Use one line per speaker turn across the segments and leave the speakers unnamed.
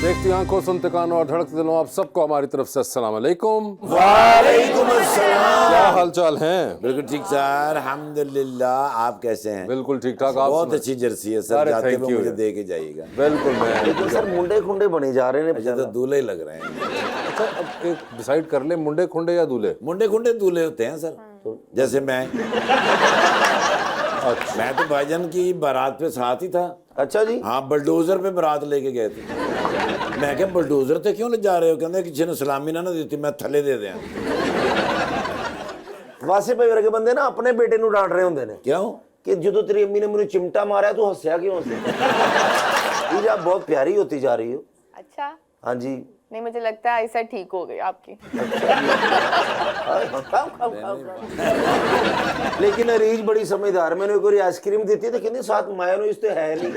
देखती आंखों, सुनते कानों और धड़कते दिलों, आप सबको हमारी तरफ से अस्सलाम वालेकुम।
वालेकुम अस्सलाम।
क्या हाल चाल हैं?
बिल्कुल ठीक सर, अल्हम्दुलिल्लाह। आप कैसे हैं?
बिल्कुल ठीक ठाक। आप
बहुत
सुनाएं?
अच्छी जर्सी है सर,
अरे
जाते
thank
हुए
you
मुझे
यार।
दे के जाइएगा।
बिल्कुल मैं
लेकिन सर मुंडे खुंडे बने जा रहे हैं।
अच्छा तो दूल्हे लग रहे हैं।
अच्छा अब एक डिसाइड कर ले, मुंडे खुंडे या दूल्हे?
मुंडे खुंडे दूल्हे होते हैं सर, जैसे मैं तो भाईजान की बारात पे साथ ही था।
अच्छा जी।
हाँ, बुलडोजर पे बारात लेके गए थे। मैं क्या बुलडोजर ते क्यों ले जा रहे हो? कहते किसी ने सलामी ना दी, मैं थले दे दिया।
वासे भाई वर्गे बंदे ना अपने बेटे ਨੂੰ डांट रहे ਹੁੰਦੇ ਨੇ
क्यों?
कि ਜਦੋਂ तेरी अम्मी ने मुझे चिमटा मारा तू हंसया क्यों से? ये आप बहुत प्यारी होती जा रही हो।
अच्छा,
हाँ जी।
नहीं मुझे लगता है ऐसा ठीक हो गई आपकी।
लेकिन अरीज बड़ी समझदार, मैंने एक बार आइसक्रीम दी थी तो कहती साथ मायोनीज तो है नहीं।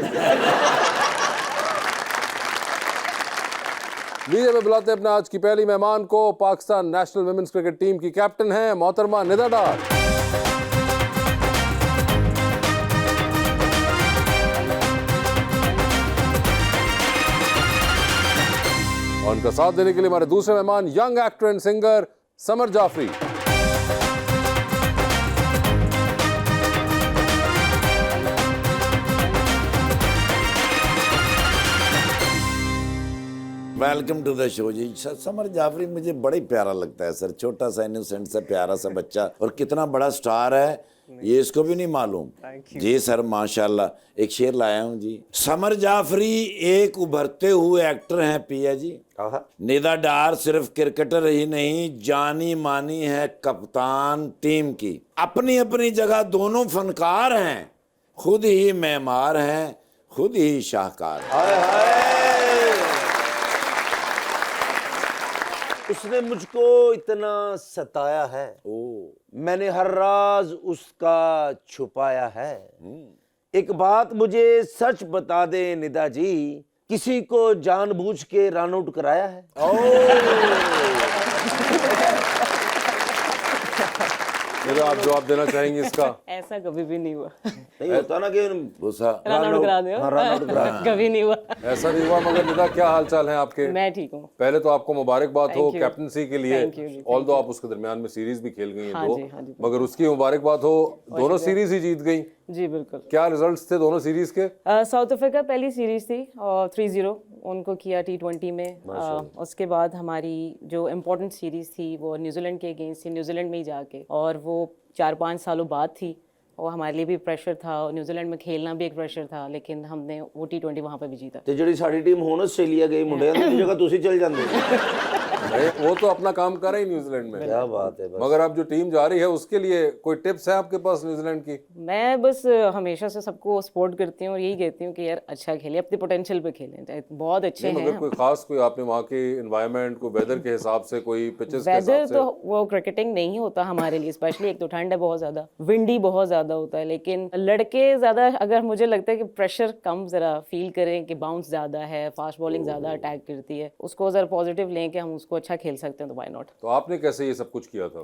लीजिए मैं बुलाते हैं अपने आज की पहली मेहमान को। Pakistan national women's cricket team की कैप्टन हैं मोहतरमा निदा डार। और उनका साथ देने के लिए हमारे दूसरे मेहमान young actor and singer Samar Jafri.
Welcome to the show ji. Samar Jafri मुझे बड़ा ही प्यारा लगता है सर, छोटा सा इनोसेंट सा प्यारा सा बच्चा, और कितना बड़ा स्टार है ये इसको भी नहीं मालूम। जी सर माशाल्लाह। एक शेर लाया हूँ जी। समर जाफरी एक उभरते हुए एक्टर हैं पिया जी। निदा डार सिर्फ क्रिकेटर ही नहीं, जानी मानी है कप्तान टीम की। अपनी अपनी जगह दोनों फनकार हैं, खुद ही मेमार हैं, खुद ही शाहकार।
उसने मुझको इतना सताया है, मैंने हर राज उसका छुपाया है। एक बात मुझे सच बता दे निदा जी, किसी को जानबूझ के रन आउट कराया है?
मेरा आप जवाब देना चाहेंगे इसका?
ऐसा कभी भी नहीं हुआ।
नहीं होता ना कि
रन आउट करा दो।
हाँ, रन आउट करा।
कभी नहीं हुआ।
ऐसा नहीं हुआ। मगर निदा क्या हाल चाल है आपके?
मैं ठीक हूँ।
पहले तो आपको मुबारकबाद हो
Thank you.
कैप्टनसी के लिए।
Thank you जी,
ऑल दो आप उसके दरमियान में सीरीज भी खेल गई हैं
हाँ
दो,
जी, हाँ जी।
मगर उसकी मुबारकबाद हो, दोनों सीरीज ही जीत गई।
जी बिल्कुल।
क्या रिजल्ट्स थे दोनों सीरीज के?
साउथ अफ्रीका पहली सीरीज थी और 3-0 उनको किया T20 में। उसके बाद हमारी जो इम्पोर्टेंट सीरीज थी वो न्यूजीलैंड के अगेंस्ट थी, न्यूजीलैंड में ही जाके, और वो 4-5 सालों बाद थी और हमारे लिए भी प्रेशर था, और न्यूजीलैंड में खेलना भी एक प्रेशर था, लेकिन हमने वो T20 वहाँ पे भी जीता।
ਤੇ ਜਿਹੜੀ ਸਾਡੀ ਟੀਮ ਹੁਣ ਆਸਟ੍ਰੇਲੀਆ ਗਈ ਮੁੰਡਿਆਂ ਦੀ ਜਗ੍ਹਾ ਤੁਸੀਂ ਚਲ ਜਾਂਦੇ।
वो तो अपना काम कर रहे हैं न्यूजीलैंड में।
क्या बात है। बस
मगर अब जो टीम जा रही है उसके लिए कोई टिप्स है आपके पास न्यूजीलैंड की?
मैं बस हमेशा से सबको सपोर्ट करती हूँ और यही कहती हूँ कि यार अच्छा खेले, अपने पोटेंशियल पे खेलें। बहुत अच्छे हैं।
मगर कोई खास कोई आपने वहाँ के एनवायरनमेंट को वेदर के हिसाब से, कोई पिचेस के
वेदर
हिसाब से?
तो वो क्रिकेटिंग नहीं होता हमारे लिए, स्पेशली एक तो ठंड है बहुत ज्यादा, विंडी बहुत ज्यादा होता है, लेकिन लड़के ज्यादा, अगर मुझे लगता है कि प्रेशर कम जरा फील करें कि बाउंस ज्यादा है, फास्ट बॉलिंग ज्यादा अटैक करती है, उसको जरा पॉजिटिव लें कि हम उसको अच्छा खेल सकते हैं, तो व्हाई नॉट।
तो आपने कैसे ये सब कुछ किया था?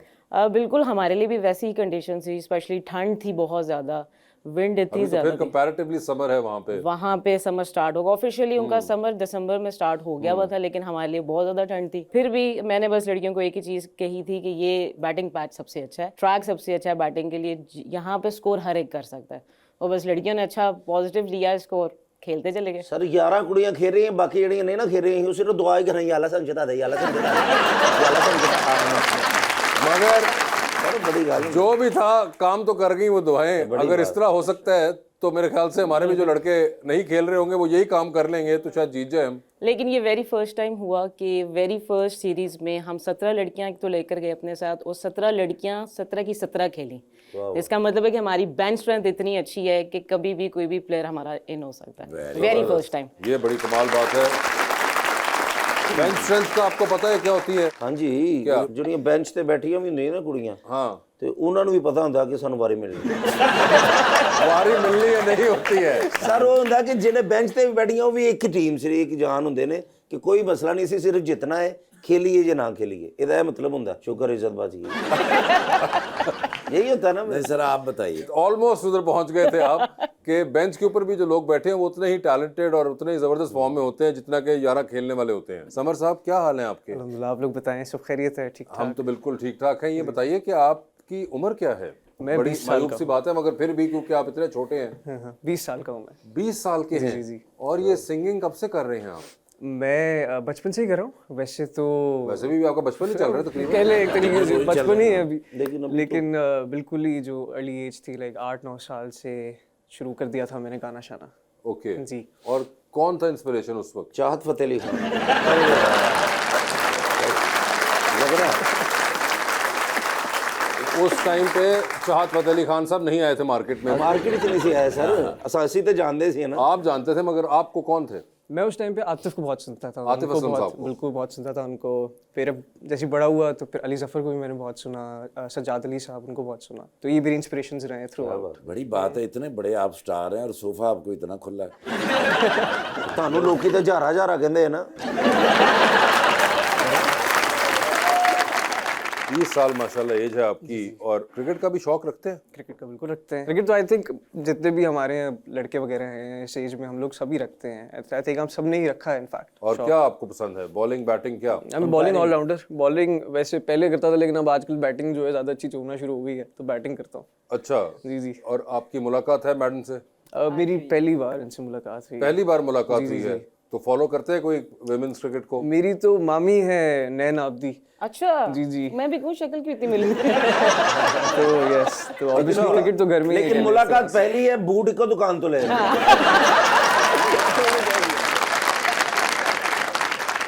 बिल्कुल हमारे लिए भी वैसी ही कंडीशन थी, स्पेशली ठंड थी बहुत ज्यादा, विंड इतनी
तो
ज्यादा
फिर कंपैरेटिवली समर है वहाँ पे।
वहाँ पे समर स्टार्ट होगा ऑफिशियली, उनका समर दिसंबर में स्टार्ट हो गया हुआ था, लेकिन हमारे लिए बहुत ज्यादा ठंड थी। फिर भी मैंने बस लड़कियों को एक ही चीज कही थी कि ये बैटिंग पैच सबसे अच्छा है, ट्रैक सबसे अच्छा है बैटिंग के लिए, यहाँ पे स्कोर हर एक कर सकता है, और बस लड़कियों ने अच्छा पॉजिटिव लिया स्कोर, खेलते चले गए।
सर 11 कुड़ियां खेल रही हैं, बाकी जड़ियां नहीं ना खेल रही हैं, सिर्फ दुआ ही कर रही हैं, अल्लाह संग जिता दे, अल्लाह संग जिता दे, अल्लाह संग जिता।
मगर
सर बड़ी गाल है।
जो भी था काम तो कर गई वो दुआएं। अगर इस तरह हो सकता है तो मेरे ख्याल से हमारे भी जो लड़के नहीं खेल रहे होंगे वो यही काम कर लेंगे तो शायद जीत जाए हम।
लेकिन ये वेरी फर्स्ट टाइम हुआ कि वेरी फर्स्ट सीरीज में हम 17 लड़कियां तो लेकर गए अपने साथ, और 17 लड़कियां 17 की 17 खेली। इसका मतलब है कि हमारी बेंच स्ट्रेंथ इतनी अच्छी है कि कभी भी कोई भी प्लेयर हमारा इन हो सकता है। Very first time.
ये बड़ी कमाल बात है। बेंच स्ट्रेंथ का आपको पता है क्या होती है?
हाँ जी, ਜਿਹੜੀਆਂ ਬੈਂਚ ਤੇ ਬੈਠੀਆਂ ਵੀ ਹੁੰਦੀਆਂ ਨਾ ਕੁੜੀਆਂ,
हाँ,
ਤੇ ਉਹਨਾਂ ਨੂੰ ਵੀ ਪਤਾ ਹੁੰਦਾ ਕਿ ਸਾਨੂੰ ਵਾਰੀ ਮਿਲਣੀ ਹੈ।
वारी मिलनी है नहीं होती है।
ਸਰ ਉਹ ਹੁੰਦਾ ਕਿ ਜਿਹੜੇ ਬੈਂਚ ਤੇ ਵੀ ਬੈਠੀਆਂ ਉਹ ਵੀ ਇੱਕ ਟੀਮ ਸੀ, ਇੱਕ ਜਾਨ ਹੁੰਦੇ ਨੇ ਕਿ ਕੋਈ ਮਸਲਾ ਨਹੀਂ ਸੀ, ਸਿਰਫ ਜਿੱਤਣਾ ਹੈ, खेलिए या ना खेलिए, ਇਹਦਾ ਇਹ ਮਤਲਬ ਹੁੰਦਾ। ਸ਼ੁਕਰ ਇੱਜ਼ਤ ਬਾਜੀ। यही होता है ना।
नहीं सर आप बताइए।
ऑलमोस्ट उधर पहुंच गए थे आप कि बेंच के ऊपर भी जो लोग बैठे हैं वो उतने ही टैलेंटेड और उतने ही जबरदस्त फॉर्म में होते हैं जितना कि 11 खेलने वाले होते हैं। समर साहब क्या हाल है आपके?
अल्हम्दुलिल्लाह, आप लोग बताएं, सब खैरियत है? ठीक
हम
ठाक।
तो बिल्कुल ठीक ठाक हैं। ये बताइए कि आपकी उम्र क्या है?
मैं
बड़ी
20 साल
मायूब
का
सी बात है मगर फिर भी क्योंकि आप इतने छोटे हैं।
हाँ, 20 साल का हूँ मैं।
20 साल के हैं
जी।
और ये सिंगिंग कब से कर रहे हैं आप?
मैं बचपन से ही कर रहा हूँ वैसे तो।
वैसे भी आपका बचपन ही चल रहा है तकरीबन।
पहले एक तरीके से बचपन ही है अभी,
लेकिन
लेकिन बिल्कुल ही जो अर्ली एज थी, लाइक 8-9 साल से शुरू कर दिया था मैंने गाना शाना।
ओके
जी।
और कौन था इंस्पिरेशन उस वक्त?
चाहत फतेह अली खान लग रहा है।
उस टाइम पे चाहत फतेह अली खान साहब नहीं आए थे मार्केट में।
मार्केट च नहीं सी आया सर, असासी तो जानते सी ना।
आप जानते थे मगर आपको कौन थे?
मैं उस टाइम पे आतिफ को बहुत सुनता था,
आतिफ
उनको
असलम
बहुत,
साहब को।
बिल्कुल बहुत सुनता था उनको। फिर अब जैसे बड़ा हुआ तो फिर अली जफ़र को भी मैंने बहुत सुना, सज्जाद अली साहब, उनको बहुत सुना। तो ये मेरी इंस्पिरेशंस रहे थ्रू आउट।
बड़ी बात है, इतने बड़े आप स्टार हैं और सोफा आपको इतना खुला है।
ਤੁਹਾਨੂੰ ਲੋਕੀ ਤਾਂ ਝਾਰਾ ਝਾਰਾ ਕਹਿੰਦੇ ਆ ਨਾ।
20 साल माशाल्लाह एज है आपकी और क्रिकेट का भी शौक रखते हैं?
क्रिकेट का बिल्कुल रखते हैं। क्रिकेट तो आई थिंक जितने भी हमारे यहाँ लड़के वगैरह हैं इस एज में, हम लोग सभी रखते हैं। आई थिंक हम सब ने ही रखा है इनफैक्ट।
और क्या आपको पसंद है? बॉलिंग, बैटिंग, क्या?
मैं बॉलिंग ऑलराउंडर। बॉलिंग वैसे पहले करता था लेकिन अब आजकल बैटिंग जो है ज़्यादा अच्छी होना शुरू हो गई है, तो बैटिंग करता हूँ।
अच्छा
जी।
और आपकी मुलाकात है मैडम से?
मेरी पहली बार इनसे मुलाकात हुई।
पहली बार मुलाकात हुई है? तो फॉलो करते हैं कोई वुमेन्स क्रिकेट को?
मेरी तो मामी है नैन आब्दी।
अच्छा
जी।
मैं भी कुछ शक्ल क्यों इतनी मिली?
तो यस, तो ऑब्वियसली क्रिकेट तो घर में ही
लेकिन
है।
मुलाकात पहली है, बूट को दुकान तो ले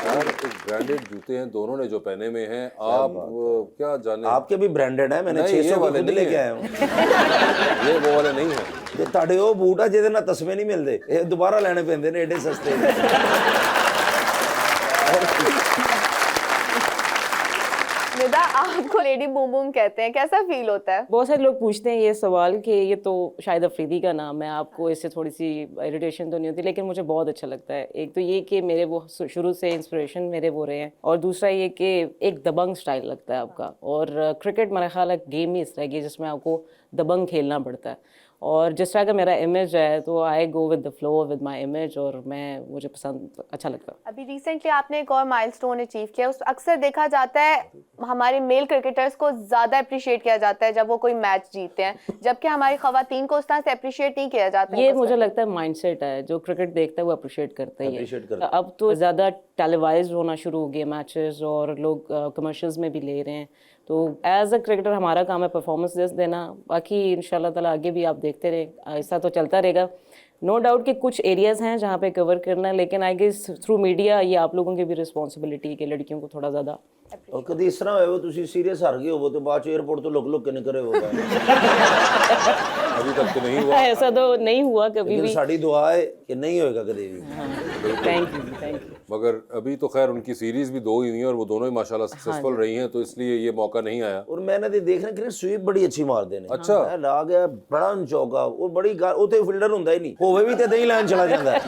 और एक ब्रांडेड जूते हैं दोनों ने जो पहने में हैं, आप क्या जाने।
आपके भी ब्रांडेड है, मैंने
नहीं, ये
600
वाले
खुद
नहीं
लेके
हैं।
आया हूँ।
ये वो वाले नहीं हैं।
ये ਤੁਹਾਡੇ ਉਹ ਬੂਟ ਆ ਜਿਹਦੇ ਨਾਲ ਤਸਮੇ ਨਹੀਂ ਮਿਲਦੇ, ਇਹ ਦੁਬਾਰਾ ਲੈਣੇ ਪੈਂਦੇ ਨੇ ਏਡੇ ਸਸਤੇ।
निदा, आपको लेडी बूम बूम कहते हैं, कैसा फील होता है?
बहुत सारे लोग पूछते हैं ये सवाल कि ये तो शायद अफरीदी का नाम है, आपको इससे थोड़ी सी इरिटेशन तो नहीं होती? लेकिन मुझे बहुत अच्छा लगता है। एक तो ये कि मेरे वो शुरू से इंस्पिरेशन मेरे वो रहे हैं, और दूसरा ये कि एक दबंग स्टाइल लगता है आपका। और क्रिकेट मेरा ख्याल है गेम ही इस तरह की जिसमें आपको दबंग खेलना पड़ता है, और जिस तरह का मेरा इमेज है तो I go with the flow with my image, और मुझे पसंद अच्छा लगता है।
अभी रिसेंटली आपने एक और माइलस्टोन अचीव किया। उस अक्सर देखा जाता है हमारे मेल क्रिकेटर्स को ज़्यादा अप्रिशिएट किया जाता है जब वो कोई मैच जीतते हैं, जबकि हमारी खवातीन को उस तरह से अप्रिशिएट नहीं किया जाता है।
ये मुझे लगता है माइंडसेट है, जो क्रिकेट देखता है वो अप्रिशिएट करता ही
Appreciate
है। अब तो ज़्यादा टेलीवाइज्ड होना शुरू हो गए मैचेस, और लोग कमर्शियल्स में भी ले रहे हैं। तो एज अ क्रिकेटर हमारा काम है परफॉर्मेंस देना। बाकी इंशाल्लाह ताला आगे भी आप देखते रहे, ऐसा तो चलता रहेगा। नो डाउट कि कुछ एरियाज हैं जहाँ पे कवर करना है, लेकिन आई गेस थ्रू मीडिया ये आप लोगों की भी रिस्पॉन्सिबिलिटी है कि लड़कियों को थोड़ा ज़्यादा।
और कभी इस तरह होए ਤੁਸੀਂ सीरियस हार गए हो तो बाद एयरपोर्ट तो लुक के निकले हो
अभी तक तो नहीं हुआ।
ऐसा तो नहीं हुआ कभी
लेकिन
भी।
साड़ी दुआ है कि नहीं होएगा कभी भी।
Thank you.
मगर अभी तो खैर उनकी सीरीज भी 2 ही हुई हैं और वो दोनों ही माशाल्लाह सक्सेसफुल रही हैं, तो इसलिए ये मौका नहीं आया।
और मैंने तो देखना कि स्वीप बड़ी अच्छी मारते ने।
अच्छा।
मैं ला गया बड़ा चौका, वो बड़ी उते फील्डर ਹੁੰਦਾ ही नहीं, होवे भी ते नहीं लाइन चला जाता है।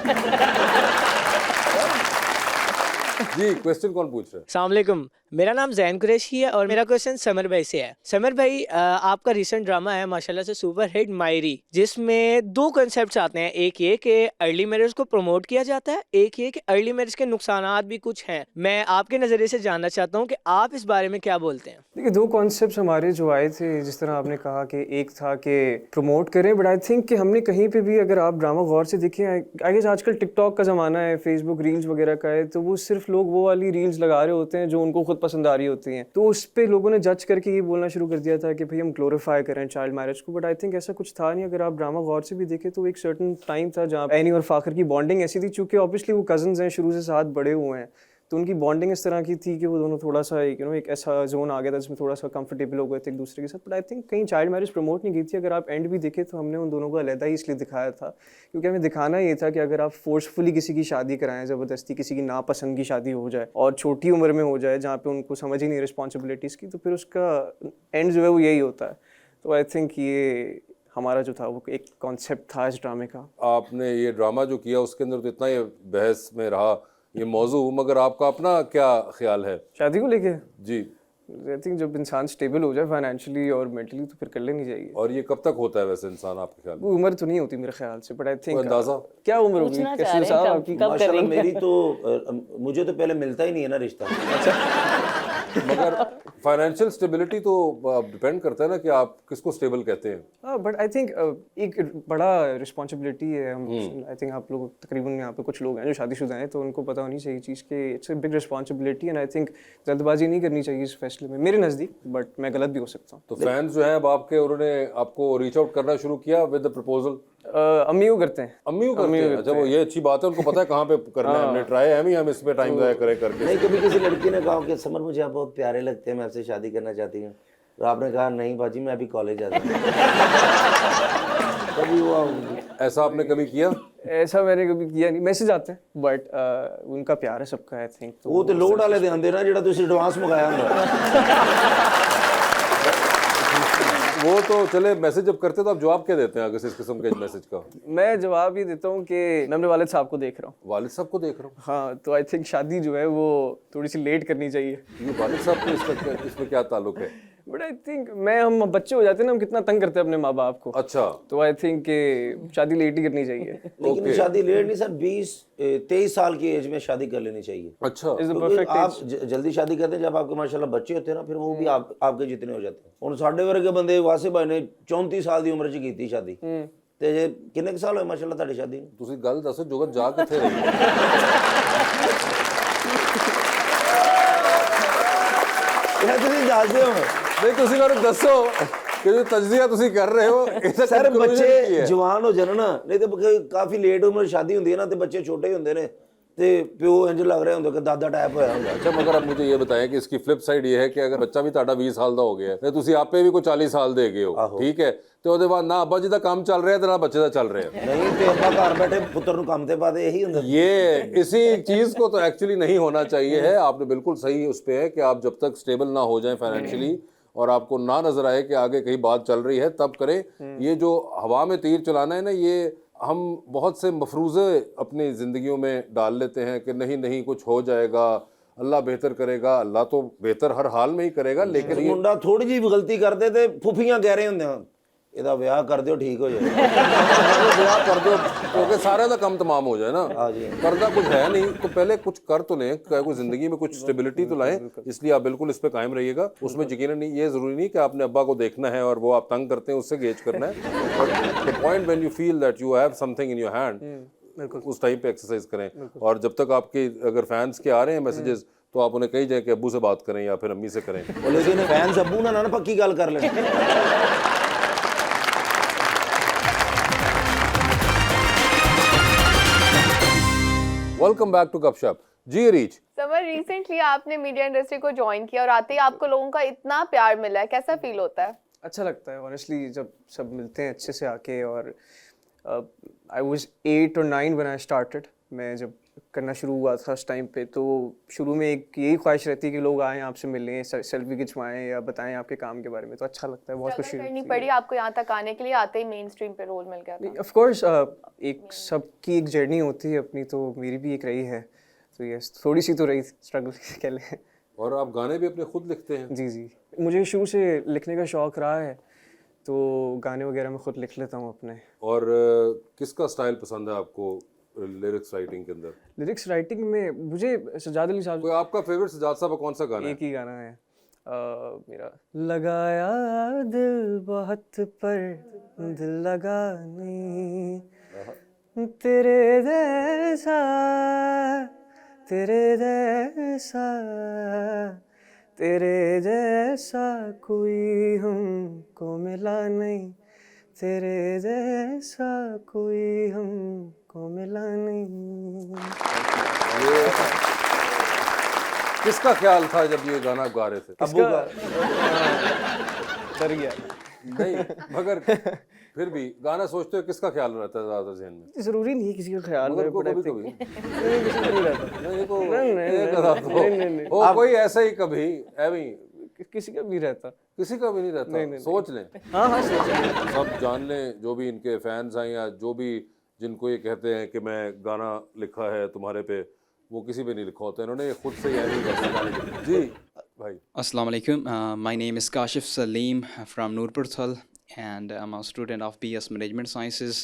जी, क्वेश्चन कौन पूछ रहा है?
अस्सलाम वालेकुम, मेरा नाम जैन कुरैशी है और मेरा क्वेश्चन समर भाई से है। समर भाई, आपका रिसेंट ड्रामा है माशाल्लाह से सुपर हिट मायरी, जिसमें 2 कॉन्सेप्ट्स आते हैं। एक ये कि अर्ली मैरिज को प्रमोट किया जाता है, एक ये कि अर्ली मैरिज के नुकसानात भी कुछ हैं। मैं आपके नज़रिए से जानना चाहता हूँ कि आप इस बारे में क्या बोलते हैं?
देखिए, 2 कॉन्सेप्ट्स हमारे जो आए थे, जिस तरह आपने कहा कि एक था कि प्रमोट करें, बट आई थिंक कि हमने कहीं पे भी, अगर आप ड्रामा गौर से देखें, आई गेस आजकल टिकटॉक का ज़माना है, फेसबुक रील्स वगैरह का है, तो वो सिर्फ लोग वो वाली रील्स लगा रहे होते हैं जो उनको खुद पसंद आ रही होती हैं। तो उस पे लोगों ने जज करके ये बोलना शुरू कर दिया था कि भाई हम ग्लोरीफाई करें चाइल्ड मैरिज को, बट आई थिंक ऐसा कुछ था नहीं। अगर आप ड्रामा गौर से भी देखें तो एक सर्टन टाइम था जहाँ एनी और फाखर की बॉन्डिंग ऐसी थी, चूँकि ऑब्वियसली वो कजन्स हैं, शुरू से साथ बड़े हुए हैं, तो उनकी बॉन्डिंग इस तरह की थी कि वो दोनों थोड़ा सा एक ऐसा जोन आ गया था जिसमें थोड़ा सा कंफर्टेबल हो गए थे एक दूसरे के साथ। बट आई थिंक कहीं चाइल्ड मैरिज प्रमोट नहीं की थी। अगर आप एंड भी देखें तो हमने उन दोनों को अलग ही इसलिए दिखाया था क्योंकि हमें दिखाना ये था कि अगर आप फोर्सफुली किसी की शादी कराएं, ज़बरदस्ती किसी की नापसंद की शादी हो जाए और छोटी उम्र में हो जाए जहाँ पे उनको समझ ही नहीं रिस्पॉन्सिबिलिटीज़ की, तो फिर उसका एंड जो है वो यही होता है। तो आई थिंक ये हमारा जो था वो एक कॉन्सेप्ट था इस ड्रामे का।
आपने ये ड्रामा जो किया उसके अंदर तो इतना ये बहस में रहा ये मौजू, मगर आपका अपना क्या ख्याल है
शादी को लेके?
जी?
आई थिंक जब इंसान स्टेबल हो जाए फाइनेंशियली और मेंटली तो फिर कर लेनी चाहिए।
और ये कब तक होता है वैसे इंसान आपके ख्याल में?
वो उम्र तो नहीं होती मेरे ख्याल से, बट आई थिंक
अंदाजा?
क्या उम्र होगी
पूछना चाह
कैसे
रहे
साहब
हैं
आपकी?
कब
माशाल्लाह
करेंगे?
मेरी तो मुझे तो पहले मिलता ही नहीं है ना रिश्ता।
मगर फाइनेंशियल स्टेबिलिटी तो डिपेंड करता है ना कि आप किसको स्टेबल कहते हैं।
हाँ बट आई थिंक एक बड़ा रिस्पॉन्सिबिलिटी है। हम आई थिंक आप लोग तकरीबन यहाँ पे कुछ लोग हैं जो शादीशुदा हैं, तो उनको पता होनी चाहिए चीज़ के it's a big responsibility and I think जल्दबाजी नहीं करनी चाहिए इस फैसले में, मेरे नज़दीक, बट मैं गलत भी हो सकता हूँ।
तो फैंस जो हैं अब आपके, उन्होंने आपको रीच आउट करना शुरू किया विद द प्रपोजल?
अम्मी वो करते हैं।
अम्मी को करते हैं? अच्छा, वो ये अच्छी बात है, उनको पता है कहाँ पे करना है। हमने ट्राई है, हम इस पे टाइम ज़ाया करें करके।
नहीं, कभी किसी लड़की ने कहा कि समर मुझे आप बहुत प्यारे लगते हैं, मैं आपसे शादी करना चाहती हूँ, और आपने कहा नहीं बाजी मैं अभी कॉलेज जाता हूँ। कभी हुआ
ऐसा आपने कभी किया?
ऐसा मैंने कभी किया नहीं, मैसेज आते हैं बट उनका प्यार है सबका आई थिंक।
वो तो लोड वाले ध्यान देना जेड़ा तुसी एडवांस मंगाया होंगे।
वो तो चले, मैसेज जब करते तो आप जवाब क्या देते हैं अगर इस किस्म के मैसेज का?
मैं जवाब ये देता हूँ कि मैं अपने वालिद साहब को देख रहा हूँ।
वालिद साहब को देख रहा हूँ?
हाँ, तो आई थिंक शादी जो है वो थोड़ी सी लेट करनी चाहिए।
ये वालिद साहब को इसमें क्या ताल्लुक है?
बट आई थिंक हम बच्चे हो जाते हैं ना, हम कितना तंग करते हैं अपने माँ बाप को।
अच्छा,
तो आई थिंक शादी लेट ही करनी चाहिए।
लेकिन शादी लेट नहीं सर, 20-23 साल की एज में शादी कर लेनी चाहिए।
अच्छा।
इज द
क्योंकि
परफेक्ट
आप जल्दी शादी करते हैं, जब आपके माशाल्लाह बच्चे होते हैं ना, फिर वो भी आपके जितने हो जाते हैं। हुण साडे वर्गे बंदे वासे भाई ने 34 साल ਦੀ ਉਮਰ 'ਚ ਕੀਤੀ शादी, ਤੇ ਜੇ ਕਿੰਨੇ ਕੁ ਸਾਲ ਹੋਏ ਮਾਸ਼ਾल्लाह ਤੁਹਾਡੀ शादी ਨੂੰ?
ਤੁਸੀਂ ਗੱਲ ਦੱਸੋ, ਜੁਗਤ ਜਾ ਕਿੱਥੇ ਰਹੀ?
ਇਹ ਤੁਸੀਂ ਦੱਸਦੇ ਹੋ
ਨਹੀਂ, ਤੁਸੀਂ ਮੈਨੂੰ ਦੱਸੋ ਕਿ ਜੋ ਤਜਜ਼ੀਆ ਤੁਸੀਂ ਕਰ ਰਹੇ ਹੋ ਇਹਦਾ
ਸਰ,
conclusion ਕੀ
ਬੱਚੇ
ਹੈ?
ਜਵਾਨ ਹੋ ਜਾਣ ਨਾ, ਨਹੀਂ ਤੇ ਕਾਫੀ ਲੇਟ ਉਮਰ ਸ਼ਾਦੀ ਹੁੰਦੀ ਹੈ ਨਾ, ਤੇ ਬੱਚੇ ਛੋਟੇ ਹੀ ਹੁੰਦੇ ਨੇ, ਤੇ ਪਿਓ ਇੰਜ ਲੱਗ ਰਿਹਾ ਹੁੰਦਾ ਕਿ ਦਾਦਾ ਟਾਈਪ ਹੋਇਆ ਹੁੰਦਾ।
अच्छा, मगर अब मुझे ये बताएं कि इसकी फ्लिप साइड ये है कि अगर बच्चा भी ਤੁਹਾਡਾ 20 ਸਾਲ ਦਾ ਹੋ ਗਿਆ ਤੇ ਤੁਸੀਂ ਆਪੇ ਵੀ ਕੋਈ 40 ਸਾਲ ਦੇ ਗਏ ਹੋ, ਠੀਕ ਹੈ, ਤੇ ਉਹਦੇ ਬਾਅਦ ਨਾ ਅੱਬਾ ਜੀ ਦਾ ਕੰਮ ਚੱਲ ਰਿਹਾ ਤੇ ਨਾ ਬੱਚੇ ਦਾ ਚੱਲ ਰਿਹਾ।
ਨਹੀਂ ਤੇ ਆਪਾਂ ਘਰ ਬੈਠੇ ਪੁੱਤਰ ਨੂੰ ਕੰਮ ਤੇ ਪਾ ਦੇ, ਇਹੀ ਹੁੰਦਾ।
ये इसी चीज को तो एक्चुअली नहीं होना चाहिए है। आपने बिल्कुल सही उस पे है कि आप जब तक स्टेबल ना हो जाएं फाइनेंशियली और आपको ना नजर आए कि आगे कहीं बात चल रही है तब करें। ये जो हवा में तीर चलाना है ना, ये हम बहुत से मफरूज़े अपनी ज़िंदगियों में डाल लेते हैं कि नहीं नहीं कुछ हो जाएगा, अल्लाह बेहतर करेगा। अल्लाह तो बेहतर हर हाल में ही करेगा, लेकिन ये
ਮੁੰਡਾ ਥੋੜੀ ਜਿਹੀ ਵੀ ਗਲਤੀ ਕਰਦੇ ਤੇ ਫੁੱਫੀਆਂ ਕਹਿ ਰਹੇ ਹੁੰਦੇ ਹਨ ਇਹਦਾ ਵਿਆਹ ਕਰ ਦਿਓ ਠੀਕ ਹੋ ਜਾਏ।
विवाह कर दो क्योंकि सारे का कम तमाम हो जाए ना।
हाँ जी।
करना कुछ है नहीं तो पहले कुछ कर तो लें, कोई ज़िंदगी में कुछ स्टेबिलिटी तो लाएं। इसलिए आप बिल्कुल इस पे कायम रहिएगा। उसमें यकीनन नहीं, ये ज़रूरी नहीं कि आपने अब्बा को देखना है और वो आप तंग करते हैं उससे गेज करना है। और the point when you feel that you have something in your hand, उस टाइम पे एक्सरसाइज करें। और जब तक आपके अगर फैंस के आ रहे हैं मैसेजेस, तो आप उन्हें कही जाए कि अब्बू से बात करें या फिर अम्मी से करें।
ਉਹ ਲੇਕਿਨ ਫੈਨਸ ਅੱਬੂ ਨਾਲ ਨਾ ਪੱਕੀ ਗੱਲ ਕਰ ਲੈਣ।
वेलकम बैक टू गपशप। जी रीच,
समर, रिसेंटली आपने मीडिया इंडस्ट्री को ज्वाइन किया और आते ही आपको लोगों का इतना प्यार मिला है, कैसा फील होता है?
अच्छा लगता है ऑनेस्टली जब सब मिलते हैं अच्छे से आके। और आई वाज 8 और 9 व्हेन आई स्टार्टेड। मैं जब करना शुरू हुआ था उस टाइम पे, तो शुरू में एक यही ख्वाहिश रहती है कि लोग आएँ, आपसे मिलें, सेल्फी खिंचवाएं या बताएं आपके काम के बारे में, तो अच्छा लगता है, बहुत खुशी
करनी
होती है।
पड़ी आपको यहाँ तक आने के लिए, आते ही मेन स्ट्रीम पे रोल मिल गया था?
ऑफ कोर्स एक सबकी एक जर्नी होती है अपनी, तो मेरी भी एक रही है, तो यस थोड़ी सी तो रही स्ट्रगल कह लें।
और आप गाने भी अपने खुद लिखते हैं?
जी जी, मुझे शुरू से लिखने का शौक़ रहा है, तो गाने वगैरह मैं खुद लिख लेता हूँ अपने।
और किसका स्टाइल पसंद है आपको लिरिक्स राइटिंग के अंदर?
लिरिक्स राइटिंग में मुझे सजाद अली साहब,
कोई आपका फेवरेट सजाद साहब का कौन सा गाना है?
एक ही गाना है मेरा, लगाया दिल बहुत पर दिल लगा नहीं, तेरे जैसा तेरे जैसा तेरे जैसा कोई हमको मिला नहीं, तेरे जैसा कोई हमको मिला नहीं।
किसका ख्याल था जब ये गाना गा रहे थे?
अब्बू का।
डर गया।
नहीं, मगर फिर भी गाना सोचते हो किसका ख्याल रहता है ज़्यादा ज़हन में?
जरूरी नहीं है किसी का ख्याल
मगर
रहे,
को
but I
कभी
think-
कभी
नहीं, किसी का नहीं रहता।
नहीं को
नहीं,
एक आधा तो
नहीं।
हो, कोई ऐसा ही कभी एवी
किसी का भी रहता।
किसी का भी नहीं रहता। सोच लें,
हाँ सोच
सब जान लें, जो भी इनके फैंस हैं या जो भी जिनको ये कहते हैं कि मैं गाना लिखा है तुम्हारे पे, वो किसी पे नहीं लिखा होता है, इन्होंने खुद से यानी जी। भाई।
Assalamu alaikum. My name is Kashif Salim from Noorpurthal, and I'm a student of BS Management Sciences.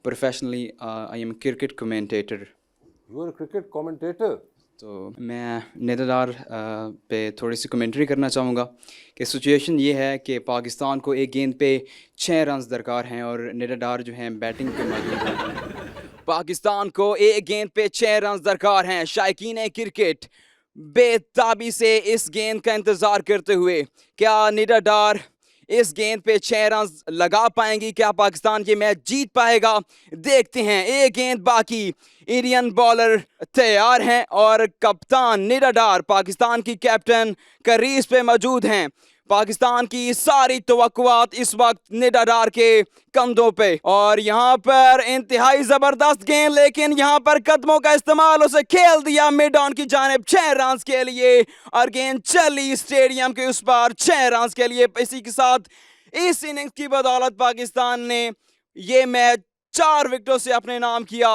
Professionally, I am a cricket commentator.
You are cricket commentator.
तो मैं निडार पे थोड़ी सी कमेंट्री करना चाहूँगा कि सिचुएशन ये है कि पाकिस्तान को एक गेंद पे 6 रन दरकार हैं और निडार जो हैं बैटिंग पे मौजूद हैं। पाकिस्तान को एक गेंद पे 6 रन दरकार हैं। शायकीन क्रिकेट बेताबी से इस गेंद का इंतज़ार करते हुए, क्या निडार इस गेंद पे 6 रन लगा पाएंगी? क्या पाकिस्तान ये मैच जीत पाएगा? देखते हैं। एक गेंद बाकी, इंडियन बॉलर तैयार हैं और कप्तान निडार पाकिस्तान की कैप्टन क्रीज पे मौजूद हैं। पाकिस्तान की सारी तवक्कुआत इस वक्त निडार के कंधों पे, और यहाँ पर इंतहाई जबरदस्त गेंद, लेकिन यहाँ पर कदमों का इस्तेमाल उसे खेल दिया मिड ऑन की जानिब 6 रन के लिए, और गेंद चली स्टेडियम के उस पार 6 रन के लिए। इसी के साथ इस इनिंग्स की बदौलत पाकिस्तान ने ये मैच 4 विकेटों से अपने नाम किया।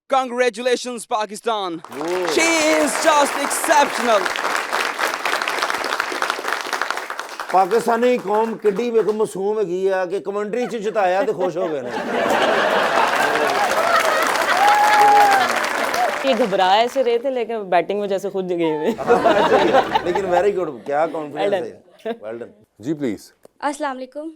Congratulations Pakistan. She is just exceptional.
Pakistani कौम किड्डी ਵੇਖੋ ਮਾਸੂਮ ਹੈਗੀ ਆ ਕਿ ਕਮੈਂਟਰੀ ਚ ਜਿਤਾਇਆ ਤੇ ਖੁਸ਼ ਹੋ ਗਏ ਨੇ।
ये घबराए से रहे थे, लेकिन बैटिंग में जैसे खुद गए हुए।
लेकिन वेरी गुड, क्या कॉन्फिडेंस है। Well done
ji please.
अस्सलाम वालेकुम,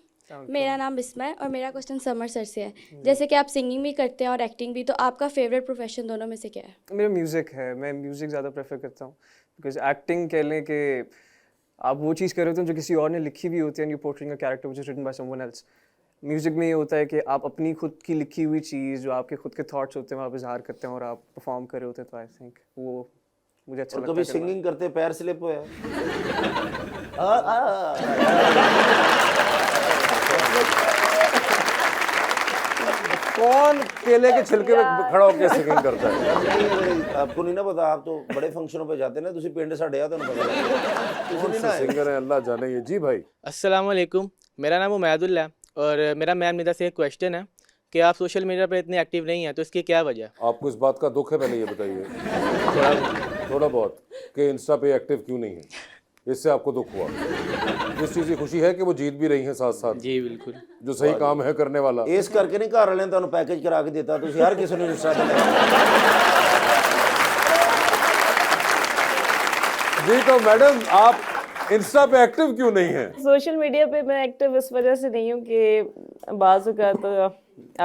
मेरा नाम बिस्मा है और मेरा क्वेश्चन समर सर से है। जैसे कि आप सिंगिंग भी करते हैं और एक्टिंग भी, तो आपका फेवरेट प्रोफेशन दोनों में से क्या है?
मेरा म्यूज़िक है, मैं म्यूज़िक ज़्यादा प्रेफर करता हूँ, बिकॉज एक्टिंग कह लें कि आप वो चीज़ कर रहे होते हैं जो किसी और ने लिखी भी होती है, and you portraying a character which is written by someone else. Music में ये होता है कि आप अपनी खुद की लिखी हुई चीज़, जो आपके खुद के थॉट्स होते हैं, वो आप इजहार करते हैं और आप परफॉर्म कर रहे होते हैं। तो आई थिंक वो मुझे अच्छा लगता है।
कभी सिंगिंग करते पैर स्लिप होया?
कौन केले के छिलके में खड़ा होकर सिंगिंग करता है?
आपको नहीं ना पता, आप तो बड़े फंक्शनों पे जाते हैं ना, तुसी पिंड साडे आ ਤੁਹਾਨੂੰ पता।
कौन सा सिंगर है अल्लाह जाने। ये जी भाई।
अस्सलाम वालेकुम, मेरा नाम उमैदुल्ला है और मेरा मैम निदा से एक क्वेश्चन है कि आप सोशल मीडिया पर इतने एक्टिव नहीं हैं, तो इसकी क्या वजह?
आपको इस बात का दुख है, पहले ये बताइए। थोड़ा बहुत कि इंस्टा पे एक्टिव क्यों नहीं है, इससे आपको दुख हुआ? इस चीज़ की खुशी है कि वो जीत भी रही हैं साथ साथ,
जी बिल्कुल,
जो सही काम है करने वाला।
ਇਸ ਕਰਕੇ ਨਹੀਂ ਘਰ ਵਾਲਿਆਂ ਨੇ ਤੁਹਾਨੂੰ ਪੈਕੇਜ ਕਰਾ ਕੇ ਦਿੱਤਾ, ਤੁਸੀਂ ਹਰ ਕਿਸੇ ਨੂੰ ਇੰਸਟਾ ਤੇ
जी तो मैडम आप इंस्टा पे एक्टिव क्यों नहीं है?
सोशल मीडिया पे मैं एक्टिव इस वजह से नहीं हूँ कि बाज़ औक़ात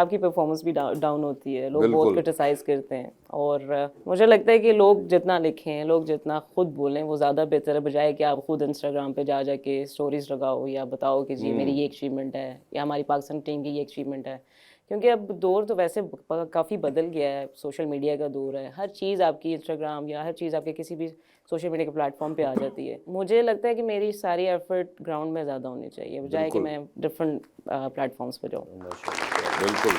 आपकी परफॉर्मेंस भी डाउन होती है, लोग बहुत क्रिटिसाइज़ करते हैं, और मुझे लगता है कि लोग जितना लिखें, लोग जितना खुद बोलें, वो ज़्यादा बेहतर है, बजाय कि आप खुद इंस्टाग्राम पे जा के स्टोरीज लगाओ या बताओ कि जी मेरी ये अचीवमेंट है या हमारी पाकिस्तान टीम की ये अचीवमेंट है। क्योंकि अब दौर तो वैसे काफ़ी बदल गया है, सोशल मीडिया का दौर है, हर चीज़ आपकी इंस्टाग्राम या हर चीज़ आपके किसी भी सोशल मीडिया के प्लेटफॉर्म पे आ जाती है। मुझे लगता है कि मेरी सारी एफर्ट ग्राउंड में ज़्यादा होनी चाहिए, बजाय कि मैं डिफरेंट प्लेटफॉर्म्स पे जाऊँ।
बिल्कुल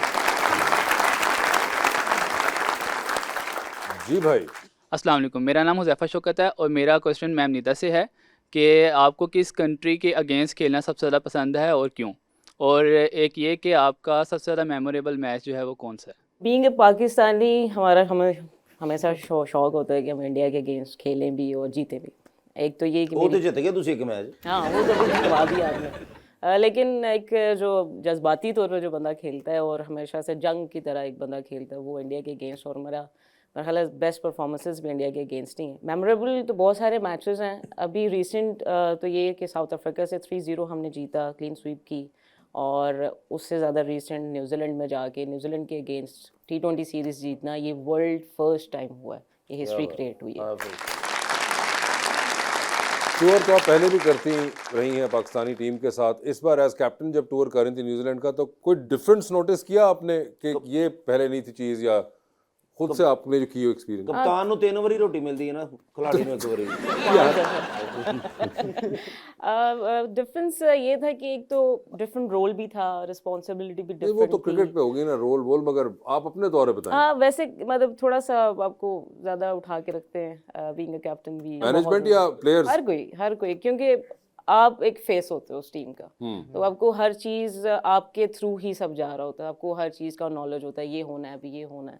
जी भाई।
अस्सलाम वालेकुम, मेरा नाम हुज़ैफ़ा शौकत है और मेरा क्वेश्चन मैम निदा से है कि आपको किस कंट्री के अगेंस्ट खेलना सबसे ज़्यादा पसंद है और क्यों? और एक ये कि आपका सबसे ज़्यादा मेमोरेबल मैच जो है वो कौन सा है?
बीइंग ए पाकिस्तानी, हमें हमेशा शौक होता है कि हम इंडिया के अगेंस्ट खेलें भी और जीते भी। एक तो ये कि
ਉਹ ਤੇ ਜਿੱਤ ਗਏ ਤੁਸੀਂ ਇੱਕ मैच।
हाँ, वो तो भी जितवा दिया आपने, लेकिन एक जो जज्बाती तौर पर जो बंदा खेलता है और हमेशा से जंग की तरह एक बंदा खेलता है, वो इंडिया के अगेंस्ट, और मेरा ख्याल है बेस्ट परफॉर्मेंसेस भी इंडिया के अगेंस्ट ही हैं। मेमोरेबल तो बहुत सारे मैचेस हैं, अभी रिसेंट तो ये कि साउथ अफ्रीका से 3-0 हमने जीता, क्लीन स्वीप की, और उससे ज़्यादा रिसेंट न्यूजीलैंड में जाके न्यूजीलैंड के अगेंस्ट T20 सीरीज़ जीतना, ये वर्ल्ड फर्स्ट टाइम हुआ है, ये हिस्ट्री क्रिएट हुई है।
टूर तो आप पहले भी करती रही हैं पाकिस्तानी टीम के साथ, इस बार एज कैप्टन जब टूर कर रही थी न्यूजीलैंड का, तो कोई डिफरेंस नोटिस किया आपने कि ये पहले नहीं थी चीज़, या खुद से आपने जो की एक्सपीरियंस?
ਕਪਤਾਨ ਨੂੰ 3 ਵਾਰੀ ਰੋਟੀ ਮਿਲਦੀ ਹੈ ਨਾ, ਖਿਲਾੜੀ ਨੂੰ 1 ਵਾਰੀ।
डिफरेंस ये था कि एक तो डिफरेंट रोल भी था, रिस्पॉन्सिबिलिटी भी
वो
डिफरेंट
तो क्रिकेट पे होगी ना रोल वोल, मगर आप अपने दौरे बताएं।
हाँ, वैसे मतलब थोड़ा सा आपको ज़्यादा उठा के रखते हैं बीइंग अ कैप्टन भी।
मैनेजमेंट या प्लेयर्स?
हर कोई, क्योंकि आप एक फेस होते हो उस टीम का, तो आपको हर चीज़ आपके थ्रू ही सब जा रहा होता है, आपको हर चीज़ का नॉलेज होता है, ये होना है, अभी ये होना है।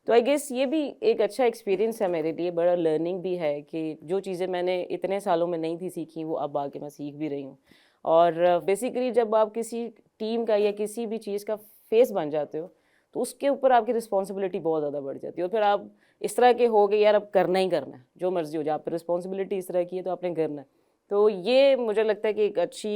तो आई गेस ये भी एक अच्छा एक्सपीरियंस है मेरे लिए, बड़ा लर्निंग भी है कि जो चीज़ें मैंने इतने सालों में नहीं थी सीखी वो अब आके मैं सीख भी रही हूँ। और बेसिकली जब आप किसी टीम का या किसी भी चीज़ का फेस बन जाते हो तो उसके ऊपर आपकी रिस्पॉन्सिबिलिटी बहुत ज़्यादा बढ़ जाती है, और फिर आप इस तरह के हो गए यार अब करना ही करना है, जो मर्जी हो जाए, आप पर रिस्पॉन्सिबिलिटी इस तरह की है तो आपने करना है। तो ये मुझे लगता है कि एक अच्छी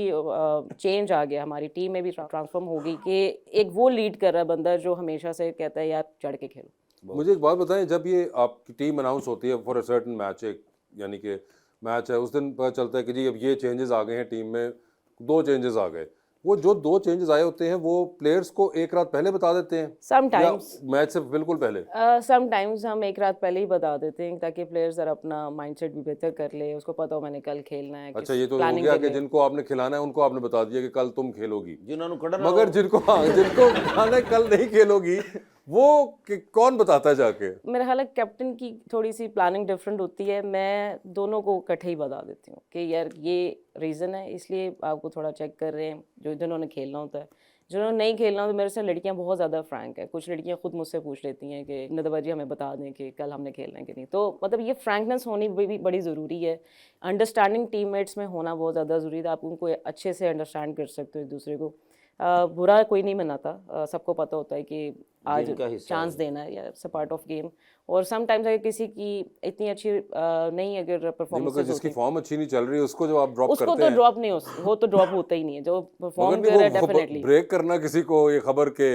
चेंज आ गया, हमारी टीम में भी ट्रांसफॉर्म हो गई कि एक वो लीड कर रहा है बंदा जो हमेशा से कहता है यार चढ़ के खेलो।
मुझे एक बात बताएं, जब ये आपकी टीम अनाउंस होती है फॉर अ सर्टेन मैच, एक यानी कि मैच है, उस दिन पता चलता है कि जी अब ये चेंजेस आ गए हैं टीम में, 2 चेंजेस आ गए, वो जो 2 चेंजेस आए होते हैं वो प्लेयर्स को एक रात पहले बता देते हैं
समटाइम्स
मैच से बिल्कुल पहले?
समटाइम्स हम एक रात पहले ही बता देते हैं ताकि प्लेयर्स जरा अपना माइंडसेट भी बेहतर कर ले, उसको पता हो मैंने कल खेलना है।
अच्छा, ये तो हो गया कि जिनको आपने खिलाना है उनको आपने बता दिया कि कल तुम खेलोगी,
जिन्होंने कढ़ना
मगर जिनको खिलाना है कल नहीं खेलोगी, वो कौन बताता है जाके?
मेरा ख्याल है कैप्टन की थोड़ी सी प्लानिंग डिफरेंट होती है, मैं दोनों को इकट्ठे ही बता देती हूँ कि यार ये रीज़न है इसलिए आपको थोड़ा चेक कर रहे हैं, जो जिन्होंने खेलना होता है। जिन्होंने नहीं खेलना होता, मेरे से लड़कियां बहुत ज़्यादा फ्रैंक है, कुछ लड़कियां खुद मुझसे पूछ लेती हैं कि नदवा जी हमें बता दें कि कल हमने खेलना है कि नहीं। तो मतलब ये फ्रैंकनेस होनी भी बड़ी ज़रूरी है, अंडरस्टैंडिंग टीममेट्स में होना बहुत ज़्यादा ज़रूरी है, आप उनको अच्छे से अंडरस्टैंड कर सकते हो एक दूसरे को। बुरा कोई नहीं मनाता, सबको पता होता है कि आज चांस देना है या it's a part of game. और समटाइम्स अगर किसी की इतनी अच्छी नहीं अगर परफॉर्मेंस
जिसकी फॉर्म अच्छी नहीं चल रही उसको जब आप ड्रॉप
उसको
करते
तो
हैं,
ड्रॉप नहीं हो तो ड्रॉप होता ही नहीं है, जो परफॉर्म कर रहा है डेफिनेटली।
ब्रेक करना किसी को ये खबर के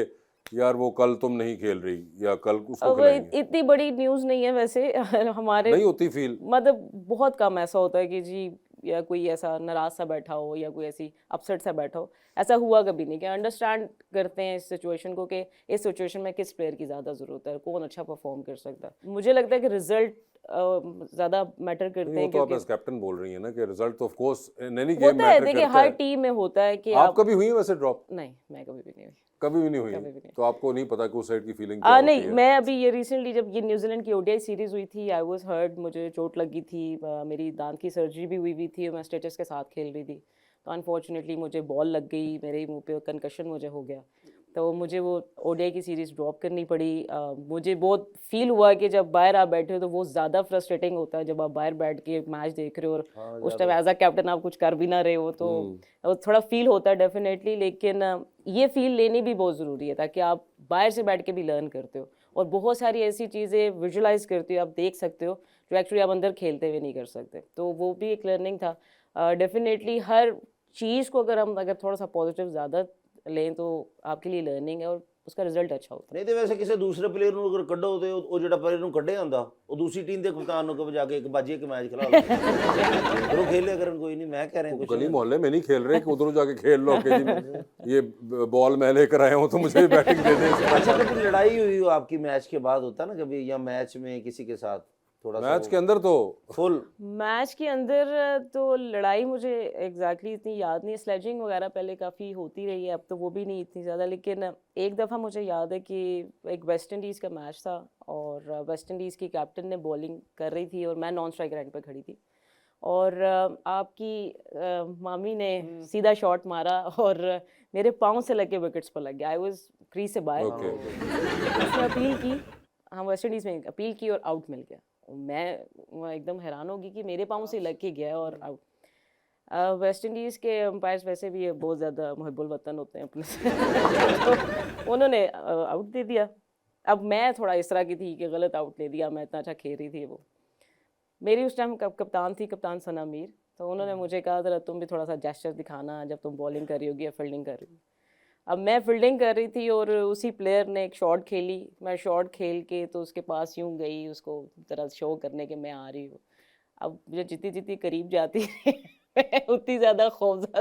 यार वो कल तुम नहीं खेल रही या कल उसको
अब
खिलाएंगे,
इतनी बड़ी न्यूज़ नहीं है वैसे हमारे,
नहीं होती फील,
मतलब बहुत कम ऐसा होता है कि जी या कोई ऐसा नाराज सा बैठा हो या कोई ऐसी अपसेट सा बैठा हो, ऐसा हुआ कभी नहीं। कि अंडरस्टैंड करते हैं इस सिचुएशन को कि इस सिचुएशन में किस प्लेयर की ज़्यादा ज़रूरत है, कौन अच्छा परफॉर्म कर सकता है। मुझे लगता है कि रिजल्ट ज़्यादा मैटर करते हैं,
तो आप एज कैप्टन बोल रही हैं ना कि रिजल्ट तो of course in any game
होता है,
मैटर
देखिए
करता
हर
है।
टीम में होता है कि
आप कभी हुई है वैसे ड्रॉप?
नहीं, मैं कभी भी नहीं हुई।
कभी भी नहीं हुई?
कभी भी नहीं।
तो आपको नहीं पता कि उस साइड की फीलिंग क्या होती
नहीं,
है?
मैं अभी ये रिसेंटली जब ये न्यूजीलैंड की ओडीआई सीरीज हुई थी, आई वाज हर्ट, मुझे चोट लगी थी, मेरी दांत की सर्जरी भी हुई थी और मैं स्टेटस के साथ खेल रही थी, तो अनफॉर्चुनेटली मुझे बॉल लग गई, मेरे मुंह पे कंकशन मुझे हो गया, तो मुझे वो ओडीआई की सीरीज़ ड्रॉप करनी पड़ी। मुझे बहुत फील हुआ कि जब बाहर आप बैठे हो तो वो ज़्यादा फ्रस्ट्रेटिंग होता है जब आप बाहर बैठ के मैच देख रहे हो और उस टाइम एज अ कैप्टन आप कुछ कर भी ना रहे हो, तो थोड़ा फील होता है डेफिनेटली। लेकिन ये फील लेनी भी बहुत ज़रूरी है ताकि आप बाहर से बैठ के भी लर्न करते हो और बहुत सारी ऐसी चीज़ें विजुलाइज करते हो, आप देख सकते हो जो एक्चुअली आप अंदर खेलते हुए नहीं कर सकते, तो वो भी एक लर्निंग था। डेफिनेटली हर चीज़ को अगर थोड़ा सा पॉजिटिव ज़्यादा लें तो आपके लिए लर्निंग है और उसका रिजल्ट अच्छा होता है।
नहीं तो वैसे किसी दूसरे प्लेयर ਨੂੰ ਅਗਰ ਕੱਢੋ ਤੇ ਉਹ ਜਿਹੜਾ ਪਲੇਅਰ ਨੂੰ ਕੱਢਿਆ ਹੁੰਦਾ ਉਹ ਦੂਸਰੀ ਟੀਮ ਦੇ ਕਪਤਾਨ ਨੂੰ ਕਹੇ ਜਾ ਕੇ ਇੱਕ ਬਾਜੀ ਇੱਕ ਮੈਚ ਖਿਲਾ ਲਓ ਉਹ ਖੇਲਿਆ ਕਰਨ, कोई नहीं, मैं कह रहे हैं कुछ
गली मोहल्ले में नहीं खेल रहे कि उधर जाके खेल लो कि जी ये बॉल मैं लेकर आया हूँ तो मुझे बैटिंग दे दे।
अच्छा, कभी लड़ाई हुई हो आपकी मैच के बाद, होता ना कभी, या मैच में किसी के साथ थोड़ा
मैच के अंदर तो
फुल
मैच के अंदर तो लड़ाई मुझे एग्जैक्टली इतनी याद नहीं है, स्लेजिंग वगैरह पहले काफ़ी होती रही है, अब तो वो भी नहीं इतनी ज़्यादा। लेकिन एक दफ़ा मुझे याद है कि एक वेस्ट इंडीज़ का मैच था और वेस्ट इंडीज़ की कैप्टन ने बॉलिंग कर रही थी और मैं नॉन स्ट्राइक एंड पे खड़ी थी और आपकी मामी ने सीधा शॉट मारा और मेरे पाँव से लग के विकेट्स पर लग गया, आई वाज क्रीज से बाहर। उसने अपील की, हाँ वेस्ट इंडीज़ में अपील की और आउट मिल गया। मैं एकदम हैरान होगी कि मेरे पाँव से लग के गया और आउट। वेस्ट इंडीज़ के अंपायर्स वैसे भी बहुत ज़्यादा मुहिब्बुल वतन होते हैं अपने से तो उन्होंने आउट दे दिया। अब मैं थोड़ा इस तरह की थी कि गलत आउट दे दिया, मैं इतना अच्छा खेल रही थी। वो मेरी उस टाइम कप्तान थी, कप्तान सना मीर, तो उन्होंने मुझे कहा जरा तुम भी थोड़ा सा जेस्चर दिखाना जब तुम बॉलिंग कर रही होगी या फील्डिंग कर रही हो। अब मैं फील्डिंग कर रही थी और उसी प्लेयर ने एक शॉट खेली, मैं शॉट खेल के तो उसके पास यूं गई उसको ज़रा शो करने के मैं आ रही हूँ। अब मुझे जितनी जितनी करीब जाती उतनी ज़्यादा खौफज़दा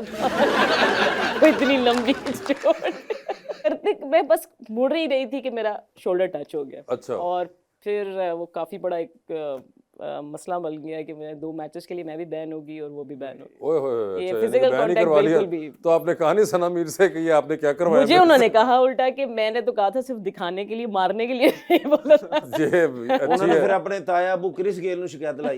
वो इतनी लंबी चोट मैं बस मुड़ ही रही थी कि मेरा शोल्डर टच हो गया।
अच्छा।
और फिर वो काफ़ी बड़ा एक मसला बन गया कि मैं 2 मैचेस के लिए मैं भी बैन होगी और वो भी बैन होगी।
ओए होए,
ये
अच्छा,
फिजिकल
बैन ही
कांटेक्ट
करवा लिया।
बिल्कुल भी।
तो आपने कहा नहीं सना मीर से कि ये आपने क्या करवाया?
मुझे उन्होंने कहा उल्टा कि मैंने तो कहा था सिर्फ दिखाने के लिए, मारने के लिए नहीं बोला था।
ये अच्छी
उन्होंने
है।
फिर अपने ताया अबू क्रिस गेल ਨੂੰ शिकायत लाई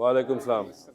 वालेकुम सलाम।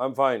I am fine.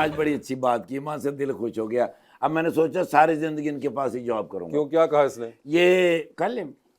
आज बड़ी अच्छी बात की, माँ से दिल खुश हो गया। अब मैंने सोचा सारी जिंदगी इनके पास ही जॉब करूंगा।
क्यों, क्या कहा इसने?
ये कलम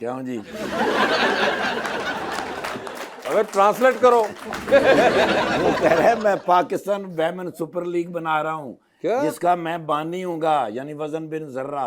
क्यों जी?
अगर ट्रांसलेट करो।
वो कह रहा है मैं पाकिस्तान वुमेन सुपर लीग बना रहा हूँ
क्या?
जिसका मैं बानी हूँगा, यानी वजन बिन जर्रा।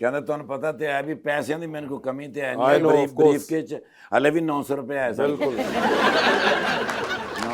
कहते तुम पता ते है भी पैसे दी मैंने को कमी ते है
I
नहीं,
know,
brief
of course.
Brief के हले भी 900 रुपए है सर।
बिल्कुल।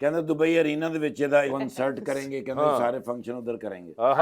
कहते दुबई अरीना दे विच ਇਹਦਾ कंसर्ट करेंगे, कहते सारे फंक्शन उधर करेंगे।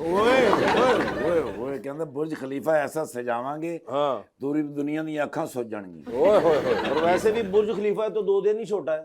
ओए ओए ओए कहते बुर्ज खलीफा ऐसा सजावांगे
हाँ।
पूरी दुनिया दी अखां सुज जाणगी।
ओए होए होए।
और वैसे भी बुर्ज खलीफा है तो 2 दिन ही छोटा है।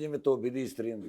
जिवें धोबी दी इस्त्री हुंदी।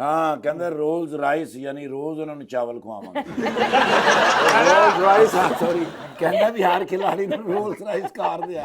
हाँ कहते रोल्स राइस यानी रोज उन्होंने चावल खवावांगे।
Roles rice.
सॉरी कहता भी हर खिलाड़ी ने रोल्स राइस कार दिया।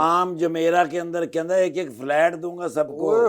आम जमेरा के अंदर कहता एक एक फ्लैट दूंगा सबको।
ओए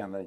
कहता है,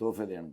तोहफे देंगे।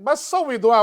बस सवी दुआ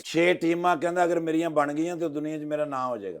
6 टीमां कहता अगर मेरियां बन गईयां तो दुनिया च मेरा नाम हो जाएगा।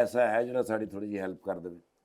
ऐसा है जो साड़ी थोड़ी जी हेल्प कर दे।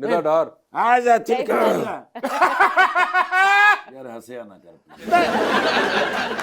निदा डार।
आज चिल कर यार हंसे ना कर।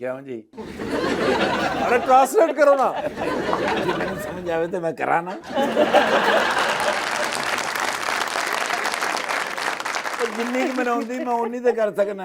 क्यों जी?
अरे ट्रांसलेट करो ना।
मैंने समझ आवे तो मैं करा ना। जिन्नी की मैंने आउंदी मैं उन्नी ते कर सकना।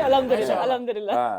अल्हम्दुलिल्लाह अल्हम्दुलिल्लाह।
हाँ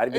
अरबी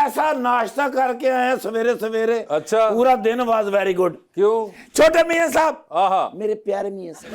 ऐसा नाश्ता करके आया सवेरे सवेरे।
अच्छा।
पूरा दिन वाज वेरी गुड।
क्यों?
छोटे मियां साहब,
आहा।
मेरे प्यारे मियां साहब,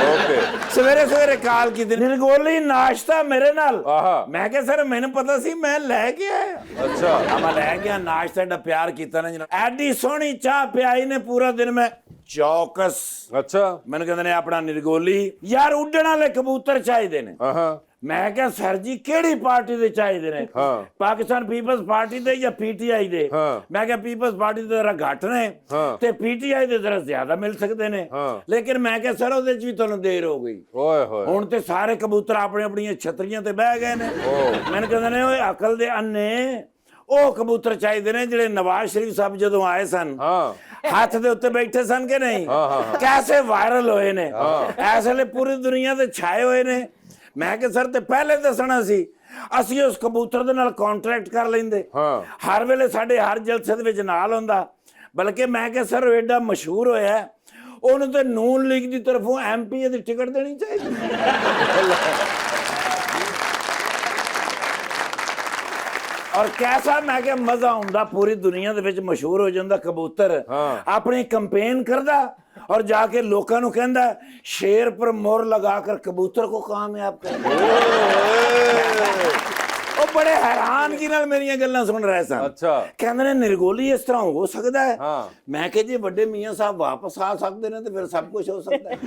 ओके।
सवेरे सवेरे काल की दिन निर्गोली नाश्ता मेरे नाल।
आहा।
मैं क्या सर मैंने पता सी मैं लेके आया।
अच्छा।
मैं ले गया नाश्ता दा प्यार कीता ना जनाब। एडी सोहनी चाह पियाई ने पूरा दिन में चौकस।
अच्छा।
मैंने कहते ने अपना निर्गोली यार उड्डण वाले कबूतर चाहिए ने।
हाँ।
मैं क्या सर जी केड़ी पार्टी दे चाहिए ने?
हाँ।
पाकिस्तान पीपल्स पार्टी दे या पीटीआई दे?
हाँ।
मैं क्या पीपल्स पार्टी दे जरा घट ने
हाँ।
ते पीटीआई दे जरा ज्यादा मिल सकते ने।
हाँ।
लेकिन मैं क्या सर ओदे च भी तुहानू देर हो गई।
ओए होए।
हुण ते सारे कबूतर अपनी अपनी छतरियां ते बह गए ने। मैंने कहते ने ओए अकल दे अन्ने ਉਹ ਕਬੂਤਰ ਚਾਹੀਦੇ ਨੇ ਜਿਹੜੇ ਨਵਾਜ਼ ਸ਼ਰੀਫ ਸਾਹਿਬ ਜਦੋਂ ਆਏ ਸਨ ਹੱਥ ਦੇ ਉੱਤੇ ਬੈਠੇ ਸਨ ਕਿ ਨਹੀਂ ਕੈਸੇ ਵਾਇਰਲ ਹੋਏ ਨੇ ਇਸ ਵੇਲੇ ਪੂਰੀ ਦੁਨੀਆ ਤੇ ਛਾਏ ਹੋਏ ਨੇ। ਮੈਂ ਕਿ ਸਰ ਤੇ ਪਹਿਲੇ ਦੱਸਣਾ ਸੀ ਅਸੀਂ ਉਸ ਕਬੂਤਰ ਦੇ ਨਾਲ ਕੰਟਰੈਕਟ ਕਰ ਲੈਂਦੇ ਹਰ ਵੇਲੇ ਸਾਡੇ ਹਰ ਜਲਸੇ ਦੇ ਵਿੱਚ ਨਾਲ ਹੁੰਦਾ। ਬਲਕਿ ਮੈਂ ਕਿ ਸਰ ਐਡਾ ਮਸ਼ਹੂਰ ਹੋਇਆ ਉਹਨੂੰ ਤੇ ਨੂਨ ਲੀਗ ਦੀ ਤਰਫੋਂ ਐਮਪੀ ਦੀ ਟਿਕਟ ਦੇਣੀ ਚਾਹੀਦੀ। और कैसा मैं क्या मजा आंदा पूरी दुनिया दे विच मशहूर हो जांदा कबूतर अपनी कंपेन करदा और जाके लोकां नू कहंदा शेर पर मोहर लगाकर कबूतर को कामयाब कर। ओ ਬੜੇ ਹੈਰਾਨਗੀ ਨਾਲ ਮੇਰੀਆਂ ਗੱਲਾਂ ਸੁਣ ਰਹੇ ਸਨ।
ਅੱਛਾ।
ਕਹਿੰਦੇ ਨੇ ਨਿਰਗੋਲੀ ਇਸ ਤਰ੍ਹਾਂ ਹੋ ਸਕਦਾ ਹੈ।
ਹਾਂ।
ਮੈਂ ਕਿਹਾ ਜੇ ਵੱਡੇ ਮੀਆਂ ਸਾਹਿਬ ਵਾਪਸ ਆ ਸਕਦੇ ਨੇ ਤੇ ਫਿਰ ਸਭ ਕੁਝ ਹੋ ਸਕਦਾ ਹੈ।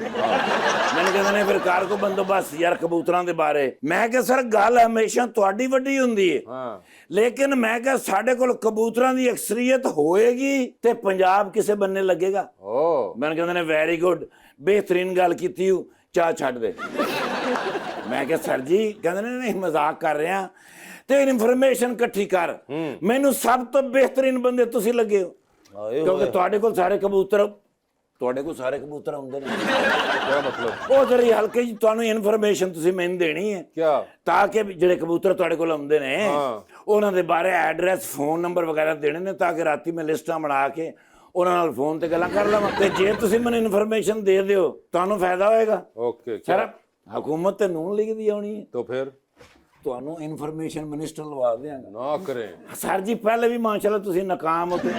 ਮੈਨੂੰ ਕਹਿੰਦੇ ਨੇ ਫਿਰ ਕਾਰ ਕੋ ਬੰਦੋਬਸਤ ਯਾਰ ਕਬੂਤਰਾਂ ਦੇ ਬਾਰੇ। ਮੈਂ ਕਿਹਾ ਸਰ ਗੱਲ ਹਮੇਸ਼ਾ ਤੁਹਾਡੀ ਵੱਡੀ ਹੁੰਦੀ ਹੈ,
ਹਾਂ।
ਲੇਕਿਨ ਮੈਂ ਕਿਹਾ ਸਾਡੇ ਕੋਲ ਕਬੂਤਰਾਂ ਦੀ ਅਕਸਰੀਅਤ ਹੋਏਗੀ ਤੇ ਪੰਜਾਬ ਕਿਸੇ ਬੰਨੇ ਲੱਗੇਗਾ।
ਓ
ਮੈਨੂੰ ਕਹਿੰਦੇ ਨੇ ਵੈਰੀ ਗੁੱਡ, ਬਿਹਤਰੀਨ ਗੱਲ ਕੀਤੀ ਹੂੰ, ਚਾਹ ਛੱਡ ਦੇ। ਮੈਂ ਕਿਹਾ ਸਰ ਜੀ, ਕਹਿੰਦੇ ਨੇ ਨਹੀਂ ਮਜ਼ਾਕ ਕਰ ਰਿਹਾ ਤੇ ਇਨਫੋਰਮੇਸ਼ਨ ਇਕੱਠੀ ਕਰ। ਮੈਨੂੰ ਸਭ ਤੋਂ ਬਿਹਤਰੀਨ ਬੰਦੇ ਤੁਸੀਂ ਲੱਗੇ ਹੋ, ਕਿਉਂਕਿ ਤੁਹਾਡੇ ਕੋਲ ਸਾਰੇ ਕਬੂਤਰ ਹੁੰਦੇ ਨੇ।
क्या मतलब?
ਉਹ ਜਿਹੜੀ ਹਲਕੇ ਜੀ ਤੁਹਾਨੂੰ ਇਨਫੋਰਮੇਸ਼ਨ ਤੁਸੀਂ ਮੈਨੂੰ ਦੇਣੀ ਹੈ
क्या?
ਤਾਂ ਕਿ ਜਿਹੜੇ ਕਬੂਤਰ ਤੁਹਾਡੇ ਕੋਲ ਆਉਂਦੇ ਨੇ
ਹਾਂ।
ਉਹਨਾਂ ਦੇ ਬਾਰੇ ਐਡਰੈਸ, ਫੋਨ ਨੰਬਰ ਵਗੈਰਾ ਦੇਣੇ ਨੇ, ਤਾਂ ਕਿ ਰਾਤੀ ਮੈਂ ਲਿਸਟਾਂ ਬਣਾ ਕੇ ਉਹਨਾਂ ਨਾਲ ਫੋਨ ਤੇ ਗੱਲਾਂ ਕਰ ਲਵਾਂ। ਤੇ ਜੇ ਤੁਸੀਂ ਮੈਨੂੰ ਇਨਫੋਰਮੇਸ਼ਨ ਦੇ ਦਿਓ ਤੁਹਾਨੂੰ ਫਾਇਦਾ ਹੋਏਗਾ।
ओके क्या?
ਸਰ ਹਕੂਮਤ ਤੇ ਨੂਨ ਲੀਗ ਦੀ ਆਉਣੀ ਹੈ,
तो फिर
ਤੁਹਾਨੂੰ ਇਨਫੋਰਮੇਸ਼ਨ ਮਿਨਿਸਟਰ ਲਵਾ ਦਿਆਂਗਾ।
ना करें।
ਸਰ ਜੀ ਪਹਿਲੇ ਵੀ ਮਾਸ਼ਾਅੱਲਾ ਤੁਸੀਂ ਨਾਕਾਮ ਹੋ ਤੇ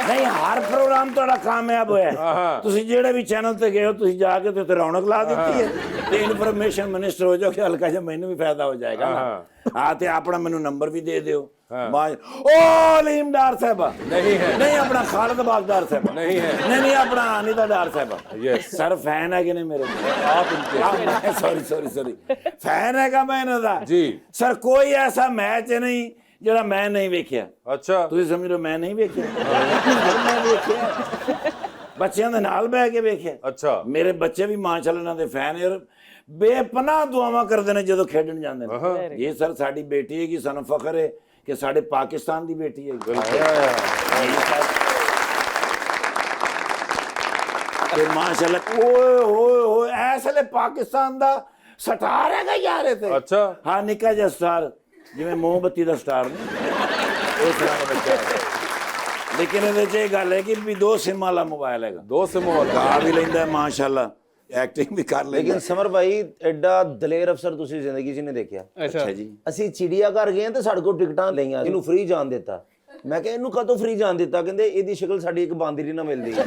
ਨਹੀਂ ਹਰ ਪ੍ਰੋਗਰਾਮ ਤੁਹਾਡਾ ਕਾਮਯਾਬ ਹੋਇਆ। ਤੁਸੀਂ ਜਿਹੜੇ ਵੀ ਚੈਨਲ ਤੇ ਗਏ ਹੋ ਤੁਸੀਂ ਜਾ ਕੇ ਤੇ ਰੌਣਕ ਲਾ ਦਿੱਤੀ ਹੈ ਤੇ ਇਨਫੋਰਮੇਸ਼ਨ ਮਿਨਿਸਟਰ ਹੋ ਜਾਓ ਕਿ ਹਲਕਾ ਜਿਹਾ ਮੈਨੂੰ ਵੀ ਫਾਇਦਾ ਹੋ ਜਾਏਗਾ ਨਾ। ਹਾਂ ਤੇ ਆਪਣਾ ਮੈਨੂੰ ਨੰਬਰ ਵੀ ਦੇ ਦਿਓ। ਓ ਲੀਮਦਾਰ ਸਾਹਿਬਾ
नहीं है।
ਨਹੀਂ ਆਪਣਾ ਖਾਲਦ ਬਾਗਦਾਰ ਸਾਹਿਬਾ
नहीं है।
ਨਹੀਂ ਆਪਣਾ ਅਨੀਤਾ ਡਾਰ ਸਾਹਿਬਾ।
यस।
ਸਰ ਫੈਨ ਹੈ ਕਿ ਨਹੀਂ ਮੇਰੇ?
आप इनके
ਸੌਰੀ ਫੈਨ ਹੈਗਾ ਮੈਂ ਇਹਨਾਂ ਦਾ
जी।
ਸਰ। ਕੋਈ ਐਸਾ ਮੈਚ ਨਹੀਂ ਜਿਹੜਾ ਮੈਂ ਨਹੀਂ ਵੇਖਿਆ।
अच्छा।
ਤੁਸੀਂ ਸਮਝ ਲਓ ਮੈਂ ਨਹੀਂ ਵੇਖਿਆ। ਮੈਂ ਵੇਖਿਆ, ਬੱਚਿਆਂ ਦੇ ਨਾਲ ਬਹਿ ਕੇ ਵੇਖਿਆ।
अच्छा।
ਮੇਰੇ ਬੱਚੇ ਵੀ ਮਾਸ਼ਾਅੱਲਾ ਇਹਨਾਂ ਦੇ ਫੈਨ ਹੈ, ਬੇਪਨਾਹ ਦੁਆਵਾਂ ਕਰਦੇ ਨੇ ਜਦੋਂ ਖੇਡਣ ਜਾਂਦੇ ਨੇ। ਇਹ ਸਰ ਸਾਡੀ ਬੇਟੀ ਹੈ ਕਿ ਸਾਨੂੰ ਫਖਰ ਹੈ ਕਿ ਸਾਡੇ ਪਾਕਿਸਤਾਨ ਦੀ ਬੇਟੀ ਹੈ। ਤੇ ਮਾਸ਼ਾਅੱਲਾ ਓਏ ਹੋਏ ਹੋਏ ਇਸ ਵੇਲੇ ਪਾਕਿਸਤਾਨ ਦਾ ਸਟਾਰ ਹੈਗਾ ਯਾਰ ਇਹ ਤੇ।
अच्छा।
ਹਾਂ ਨਿੱਕਾ ਜਿਹਾ ਸਟਾਰ, ਜਿਵੇਂ ਮੋਮਬੱਤੀ ਦਾ ਸਟਾਰ ਨਹੀਂ, ਇਸ ਤਰ੍ਹਾਂ ਦਾ ਬੱਚਾ ਹੈ। ਲੇਕਿਨ ਇਹਦੇ 'ਚ ਇਹ ਗੱਲ ਹੈ ਕਿ ਵੀ 2 SIM ਵਾਲਾ ਮੋਬਾਈਲ ਹੈਗਾ।
2 SIM वाला।
ਗਾ ਵੀ ਲੈਂਦਾ ਹੈ ਮਾਸ਼ਾਅੱਲਾ, ਐਕਟਿੰਗ ਵੀ ਕਰ ਲੈਂਦਾ।
ਲੇਕਿਨ ਸਮਰ ਭਾਈ ਐਡਾ ਦਲੇਰ ਅਫਸਰ ਤੁਸੀਂ ਜ਼ਿੰਦਗੀ 'ਚ ਨਹੀਂ ਦੇਖਿਆ।
ਅੱਛਾ ਜੀ।
ਅਸੀਂ ਚਿੜੀਆ ਘਰ ਗਏ ਤੇ ਸਾਡੇ ਕੋਲ ਟਿਕਟਾਂ ਲਈਆਂ, ਇਹਨੂੰ ਫ੍ਰੀ ਜਾਣ ਦਿੱਤਾ। ਮੈਂ ਕਿਹਾ ਇਹਨੂੰ ਕਦੋਂ ਫ੍ਰੀ ਜਾਣ ਦਿੱਤਾ? ਕਹਿੰਦੇ ਇਹਦੀ ਸ਼ਕਲ ਸਾਡੀ ਇੱਕ ਬਾਂਦਰੀ ਨਾਲ ਮਿਲਦੀ ਹੈ।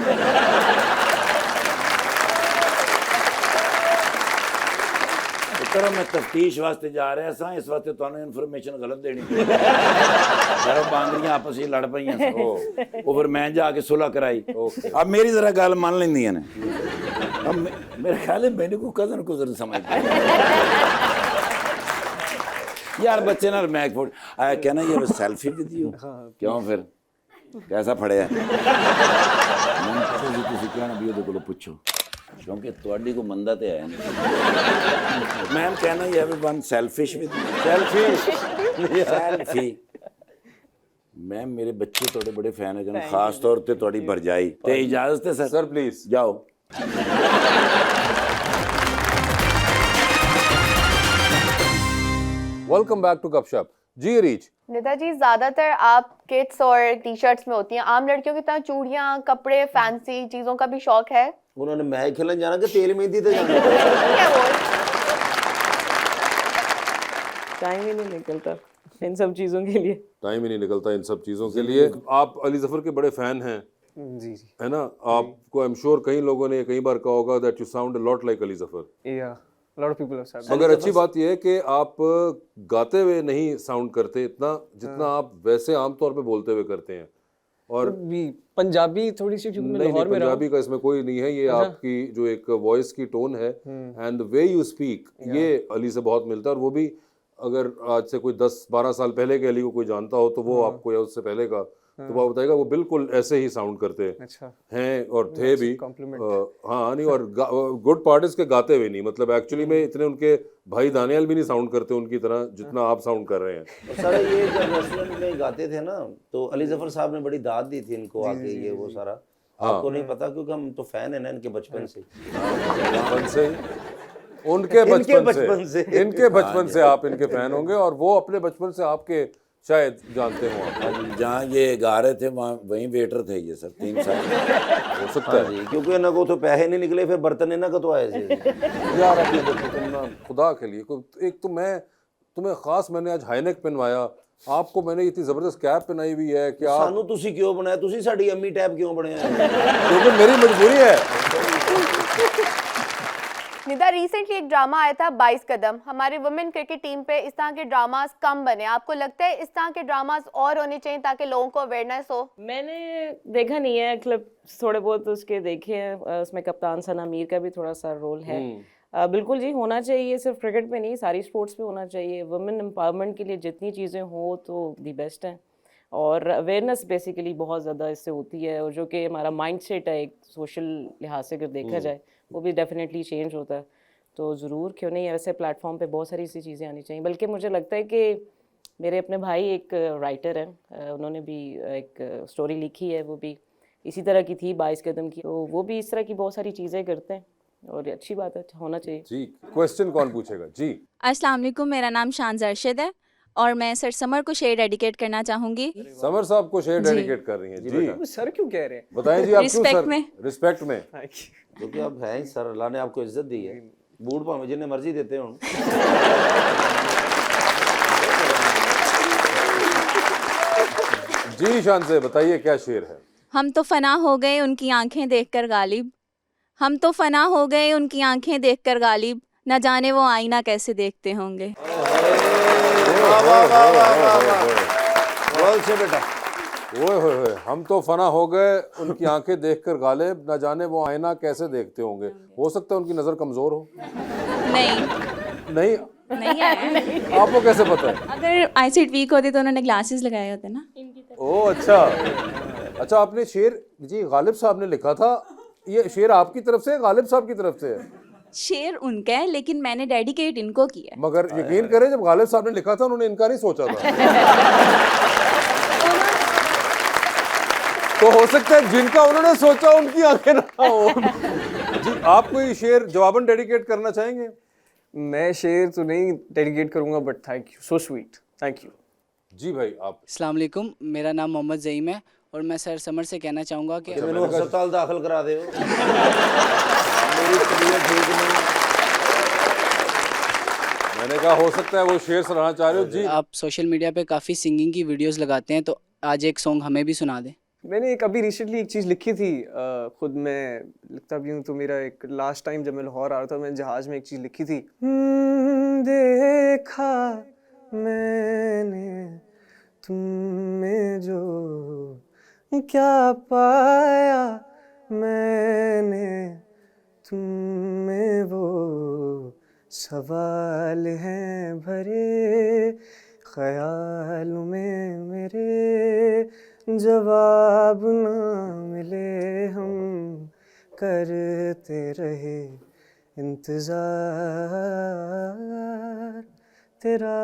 ਤਰ੍ਹਾਂ ਮੈਂ ਤਫਤੀਸ਼ ਵਾਸਤੇ ਜਾ ਰਿਹਾ ਸਾਂ, ਇਸ ਵਾਸਤੇ ਤੁਹਾਨੂੰ ਇਨਫੋਰਮੇਸ਼ਨ ਗਲਤ ਦੇਣੀ ਪਈ। ਸਾਰਾ ਬਾਂਦਰੀਆਂ ਆਪਸ ਵਿੱਚ ਲੜ ਪਈਆਂ ਸੀ। ਉਹ ਫਿਰ ਮੈਂ ਜਾ ਕੇ ਸੁਲ੍ਹਾ ਕਰਾਈ। ਅਬ ਮੇਰੀ ਜ਼ਰਾ ਗੱਲ ਮੰਨ ਲੈਂਦੀਆਂ ਨੇ। अब मेरे ख्याल है मैंने को कजन कुजन समझते यार बच्चे ना मैक फोड़ आया कहना ये सेल्फी भी दी क्यों फिर कैसा फड़िया ਤੁਸੀਂ ਕਹਿਣਾ ਵੀ ਉਹਦੇ ਕੋਲੋਂ ਪੁੱਛੋ ਕਿਉਂਕਿ ਤੁਹਾਡੀ ਕੋ ਮੰਦਾ ਤੇ ਆਇਆ ਨਹੀਂ। ਮੈਂ ਕਹਿਣਾ ਇਹ ਵੀ ਵਨ ਸੈਲਫਿਸ਼ ਵਿਦ ਸੈਲਫੀ। ਮੈਂ ਮੇਰੇ ਬੱਚੇ ਤੁਹਾਡੇ ਬੜੇ ਫੈਨ ਹੈਗੇ, ਖਾਸ ਤੌਰ ਤੇ ਤੁਹਾਡੀ ਭਰਜਾਈ। ਤੇ ਇਜਾਜ਼ਤ ਹੈ ਸਰ?
सर प्लीज
जाओ।
वेलकम बैक टू गपशप। जी रीच।
निदा जी, ज्यादातर आप किड्स और टी शर्ट्स में होती हैं, आम लड़कियों की तरह चूड़ियां, कपड़े, फैंसी चीजों का भी शौक है?
उन्होंने मैच खेलन जाना कि तेल मेहंदी ते जाना?
क्या वो
टाइम ही नहीं निकलता इन सब चीज़ों के लिए।
टाइम ही नहीं निकलता इन सब चीज़ों के लिए। आप अली जफर के बड़े फैन हैं,
जी जी।
है ना? आपको आई एम श्योर कई लोगों ने कई बार कहा होगा that you sound a lot like Ali Zafar.
या lot of people have said.
मगर अच्छी बात यह है कि आप गाते हुए नहीं साउंड करते इतना जितना आप वैसे आमतौर पे बोलते हुए करते हैं। और
भी पंजाबी थोड़ी सी, क्योंकि मैं
नहीं,
लाहौर में रहा हूं।
पंजाबी का इसमें कोई नहीं है, ये आपकी जो एक वॉइस की टोन है एंड वे यू स्पीक, ये अली से बहुत मिलता है। और वो भी अगर आज से कोई 10-12 साल पहले के अली को कोई जानता हो तो वो आपको, या उससे पहले का, तो वो बताएगा वो बिल्कुल ऐसे ही साउंड करते
अच्छा
हैं और थे भी। हाँ नहीं, और गुड पार्ट इसके गाते हुए नहीं, मतलब एक्चुअली में इतने उनके भाई दानियाल भी नहीं साउंड करते उनकी तरह जितना आप साउंड कर रहे हैं।
और सारा ये जब रेस्टोरेंट में गाते थे ना तो अली जफर साहब ने बड़ी दाद दी थी इनको आके, ये वो सारा आपको नहीं पता क्योंकि हम तो फैन है ना इनके बचपन से।
बचपन से उनके बचपन से इनके बचपन से आप इनके फैन होंगे और वो अपने बचपन से आपके शायद जानते हो आप।
जहाँ ये गा रहे थे वहाँ वहीं वेटर थे ये सर 3 साल।
हो सकता है
जी, क्योंकि इन्हों को तो पैसे नहीं निकले, फिर बर्तन इन्हों को तो आए थे।
यार अभी देखो तुम ना खुदा के लिए एक तो मैं तुम्हें खास मैंने आज हाईनेक पहनवाया, आपको मैंने इतनी जबरदस्त कैप पहनाई हुई है कि आप
सानू तुसी क्यों बनाया? तुसी साडी अम्मी टैप क्यों बनाया?
क्योंकि मेरी मजबूरी है।
निदा, रिसेंटली एक ड्रामा आया था 22 कदम, हमारे वुमेन क्रिकेट टीम पे इस तरह के ड्रामास कम बने, आपको लगता है इस तरह के ड्रामास और होने चाहिए ताकि लोगों को अवेयरनेस हो?
मैंने देखा नहीं है क्लिप, थोड़े बहुत उसके देखे हैं, उसमें कप्तान सना मीर का भी थोड़ा सा रोल है। बिल्कुल जी, होना चाहिए, सिर्फ क्रिकेट में नहीं सारी स्पोर्ट्स में होना चाहिए। वुमेन एम्पावरमेंट के लिए जितनी चीज़ें हो तो दी बेस्ट हैं, और अवेयरनेस बेसिकली बहुत ज़्यादा इससे होती है, और जो कि हमारा माइंड सेट है एक सोशल लिहाज से अगर देखा जाए वो भी डेफिनेटली चेंज होता है। तो ज़रूर क्यों नहीं, ऐसे प्लेटफॉर्म पे बहुत सारी ऐसी चीज़ें आनी चाहिए। बल्कि मुझे लगता है कि मेरे अपने भाई एक राइटर हैं, उन्होंने भी एक स्टोरी लिखी है, वो भी इसी तरह की थी 22 कदम की, तो वो भी इस तरह की बहुत सारी चीज़ें करते हैं और ये अच्छी बात है, होना चाहिए।
जी, क्वेश्चन कौन पूछेगा? जी,
अस्सलाम वालेकुम, मेरा नाम शान अरशद है और मैं सर समर को शेर डेडिकेट करना चाहूँगी।
समर साहब को शेर डेडिकेट कर रही हैं जी।
सर क्यों कह रहे हैं?
बताएं जी, आप क्यों
रिस्पेक्ट
सर?
में।
रिस्पेक्ट में।
क्योंकि आप हैं ही सर, अल्लाह ने आपको इज्जत दी है, बूढ़ भावे जिन्हें मर्जी देते हो।
जी शान से बताइए क्या शेर है?
हम तो फना हो गए उनकी आंखें देखकर गालिब, हम तो फना हो गए उनकी आंखें देखकर गालिब, न जाने वो आईना कैसे देखते होंगे।
बोल से बेटा।
ओए होए होए, हम तो फना हो गए उनकी आंखें देखकर गालिब, न जाने वो आईना कैसे देखते होंगे। हो सकता है उनकी नजर कमजोर हो।
नहीं
नहीं,
नहीं है।
आपको कैसे पता है?
अगर आईसाइट वीक होती तो उन्होंने ग्लासेस लगाए होते ना।
ओह अच्छा, अच्छा आपने शेर जी गालिब साहब ने लिखा था, ये शेर आपकी तरफ से गालिब साहब की तरफ से है?
शेर उनका है लेकिन मैंने डेडिकेट इनको किया है।
मगर यकीन करें जब गालिब साहब ने लिखा था उन्होंने इनका नहीं सोचा था। तो हो सकता है जिनका उन्होंने सोचा उनकी आंखें ना हो। जी, आप कोई शेर जवाबन डेडिकेट करना चाहेंगे?
मैं शेर तो नहीं डेडिकेट करूंगा, but thank you, so sweet, thank you.
जी भाई आप।
अस्सलाम वालेकुम, मेरा नाम मोहम्मद ज़ईम है और मैं सर समर से कहना चाहूँगा कि
मैंने अस्पताल दाखिल करा दे। मेरी तबीयत ठीक नहीं।
मैंने कहा हो सकता है वो शेर सुनाना चाह रहे हो। जी,
आप सोशल मीडिया पे काफ़ी सिंगिंग की वीडियोस लगाते हैं, तो आज एक सॉन्ग हमें भी सुना दें।
मैंने एक अभी रिसेंटली एक चीज़ लिखी थी, खुद मैं लिखता भी हूँ, तो मेरा एक लास्ट टाइम जब मैं लाहौर आ रहा था, मैं जहाज़ में एक चीज़ लिखी थी। देखा मैंने तुम में जो क्या पाया मैंने तुम में वो सवाल हैं भरे ख्यालों में मेरे, जवाब ना मिले हम करते रहे इंतजार तेरा,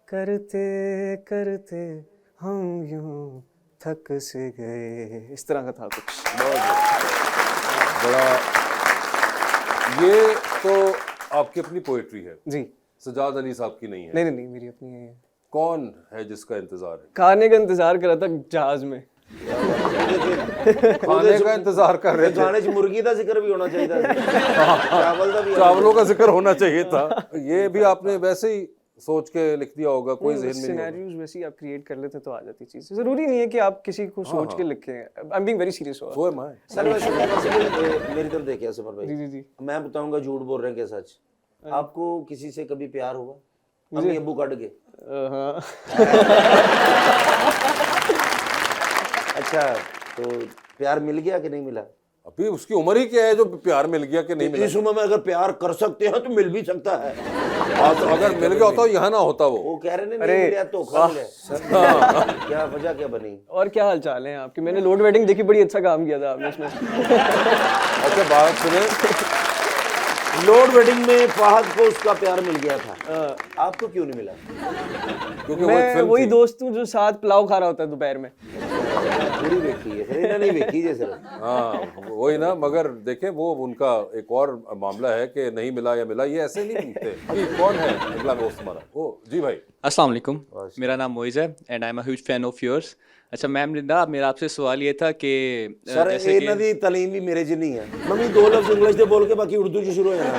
करते करते हम यूं थक से गए। इस तरह का था कुछ।
बड़ा, ये तो आपकी अपनी पोएट्री है
जी,
सजाद अली साहब की नहीं है?
नहीं नहीं नहीं, मेरी अपनी है।
कौन है जिसका इंतजार है?
खाने का इंतजार कर रहा था जहाज में।
खाने का इंतजार कर रहे थे।
खाने च मुर्गी का जिक्र भी होना चाहिए था। चावल का भी,
चावलों का जिक्र होना चाहिए था। ये भी आपने वैसे ही सोच के लिख दिया होगा, कोई ज़हन में नहीं होगा।
सिनेरियोज वैसे ही आप क्रिएट कर लेते तो आ जाती चीज, जरूरी नहीं है कि आप किसी को सोच के लिखें। I am being very serious.
वो है मैं।
सर वैसे मेरी तरफ देखिए समर भाई,
जी जी जी।
मैं बताऊंगा झूठ बोल रहे हैं क्या सच? आपको किसी से कभी प्यार हुआ? अम्मी अब्बू काट के?
हाँ।
अच्छा, तो प्यार मिल गया कि नहीं मिला?
अभी उसकी उम्र ही क्या है जो प्यार मिल गया कि नहीं मिला?
इस उम्र में अगर प्यार कर सकते हैं तो मिल भी सकता है।
तो अगर मिल गया होता तो यहाँ ना होता वो
कह रहे नहीं मिला तो खा लिया। क्या वजह क्या बनी?
और क्या हाल चाल है आपके? मैंने लोड वेडिंग देखी, बड़ी अच्छा काम किया था आपने उसमें।
अच्छा बात सुने,
लोड वेडिंग में फहद को उसका प्यार मिल गया था, आपको क्यों नहीं मिला?
क्योंकि
मैं वही दोस्त हूँ जो साथ पुलाव खा रहा होता है दोपहर में।
पूरी देखी है सर, इन्होंने नहीं देखी जैसे।
हाँ वही ना, मगर देखे वो उनका एक और मामला है कि नहीं मिला या मिला, ये ऐसे नहीं पूछते। कौन है अगला दोस्त हमारा? ओ जी भाई।
अस्सलाम वालेकुम, मेरा नाम मोइज़ है and I am a huge fan of yours. अच्छा मैम निदा, मेरा आपसे सवाल ये था कि
सर ਇਹਨਾਂ ਦੀ ਤਾਲੀਮ ਵੀ ਮੇਰੇ ਜਿੰਨੀ ਹੈ। ਮੰਮੀ ਦੋ ਲਫ਼ਜ਼ ਇੰਗਲਿਸ਼ ਦੇ ਬੋਲ ਕੇ ਬਾਕੀ ਉਰਦੂ ਚ ਸ਼ੁਰੂ ਹੋ ਜਾਣਾ।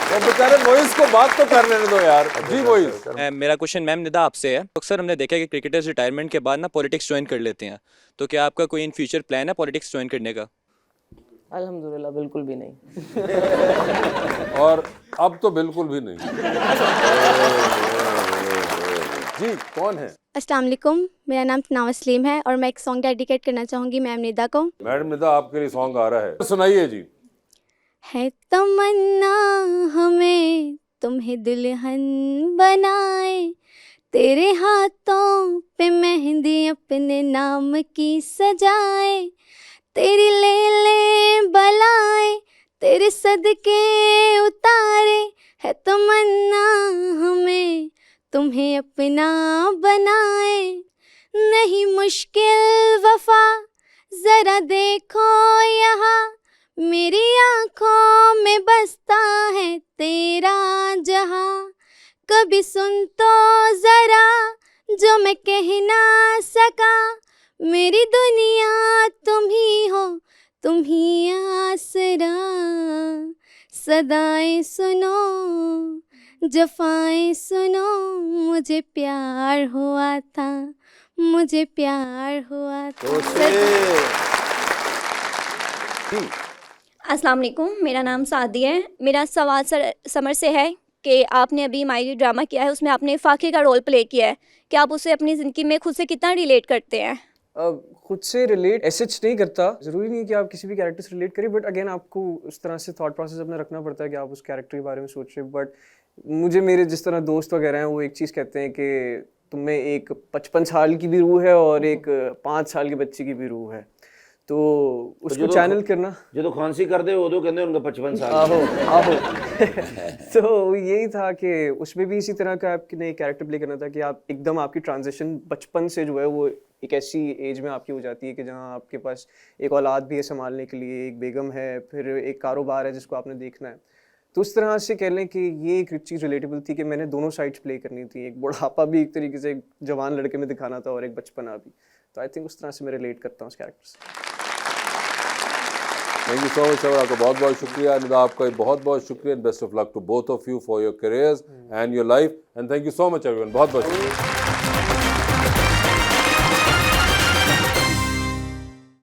वो बेचारे मोइज़ को बात तो कर लेने दो यार। जी मोइज़।
मेरा क्वेश्चन मैम निदा आपसे है। अक्सर हमने देखा है कि क्रिकेटर्स रिटायरमेंट के बाद ना पॉलिटिक्स ज्वाइन कर लेते हैं, तो क्या आपका कोई इन फ्यूचर प्लान है पॉलिटिक्स ज्वाइन करने का?
अल्हम्दुलिल्लाह बिल्कुल भी नहीं।
और अब तो बिल्कुल भी नहीं। जी कौन है?
अस्सलाम वालेकुम, मेरा नाम तनाव सलीम है और मैं एक सॉन्ग डेडिकेट करना चाहूँगी मैम निदा को।
मैडम निदा आपके लिए सॉन्ग आ रहा है, सुनाइए जी।
है तमन्ना हमें तुम्हें दुल्हन बनाए, तेरे हाथों पे मेहंदी अपने नाम की सजाए, तेरी ले बलाए तेरे सदके उतारे, है तमन्ना हमें तुम्हें अपना बनाए, नहीं मुश्किल वफा जरा देखो यहाँ, मेरी आँखों में बसता है तेरा जहाँ, कभी सुन तो जरा जो मैं कह ना सका, मेरी दुनिया तुम ही हो, तुम ही आसरा, सदाएं सुनो जफाएं सुनो, मुझे प्यार हुआ था, मुझे प्यार हुआ था।
अस्सलाम वालेकुम, मेरा नाम सादी है। मेरा सवाल समर से है कि आपने अभी मायरी ड्रामा किया है, उसमें आपने फाके का रोल प्ले किया है, कि आप उसे अपनी ज़िंदगी में खुद से कितना रिलेट करते हैं?
खुद से रिलेट एसच नहीं करता, ज़रूरी नहीं कि आप किसी भी कैरेक्टर से रिलेट करें, बट अगेन आपको उस तरह से थॉट प्रोसेस अपना रखना पड़ता है कि आप उस कैरेक्टर के बारे में सोच रहे हैं। बट मुझे मेरे जिस तरह दोस्त वगैरह हैं वो एक चीज़ कहते हैं कि तुम्हें एक 55 साल की भी रूह है और एक 5 साल के बच्चे की भी रूह है, तो उसको चैनल करना।
जो खांसी कर दे वो तो कहते हैं उनका 55 साल।
आहो तो यही था कि उसमें भी इसी तरह का आपने कैरेक्टर प्ले करना था कि आप एकदम आपकी ट्रांजिशन बचपन से जो है वो एक ऐसी एज में आपकी हो जाती है कि जहाँ आपके पास एक औलाद भी है संभालने के लिए, एक बेगम है, फिर एक कारोबार है जिसको आपने देखना है। तो उस तरह से कह लें कि ये एक चीज़ रिलेटेबल थी कि मैंने दोनों साइड्स प्ले करनी थी, एक बुढ़ापा भी एक तरीके से एक जवान लड़के में दिखाना था और एक बचपना भी। तो आई थिंक उस तरह से मैं रिलेट करता हूँ उस कैरेक्टर से।
Thank you so much sir, आपका बहुत बहुत शुक्रिया। निदा आपका बहुत बहुत शुक्रिया। Best of luck to both of you for your careers and your life, and thank you so much everyone. बहुत बहुत शुक्रिया।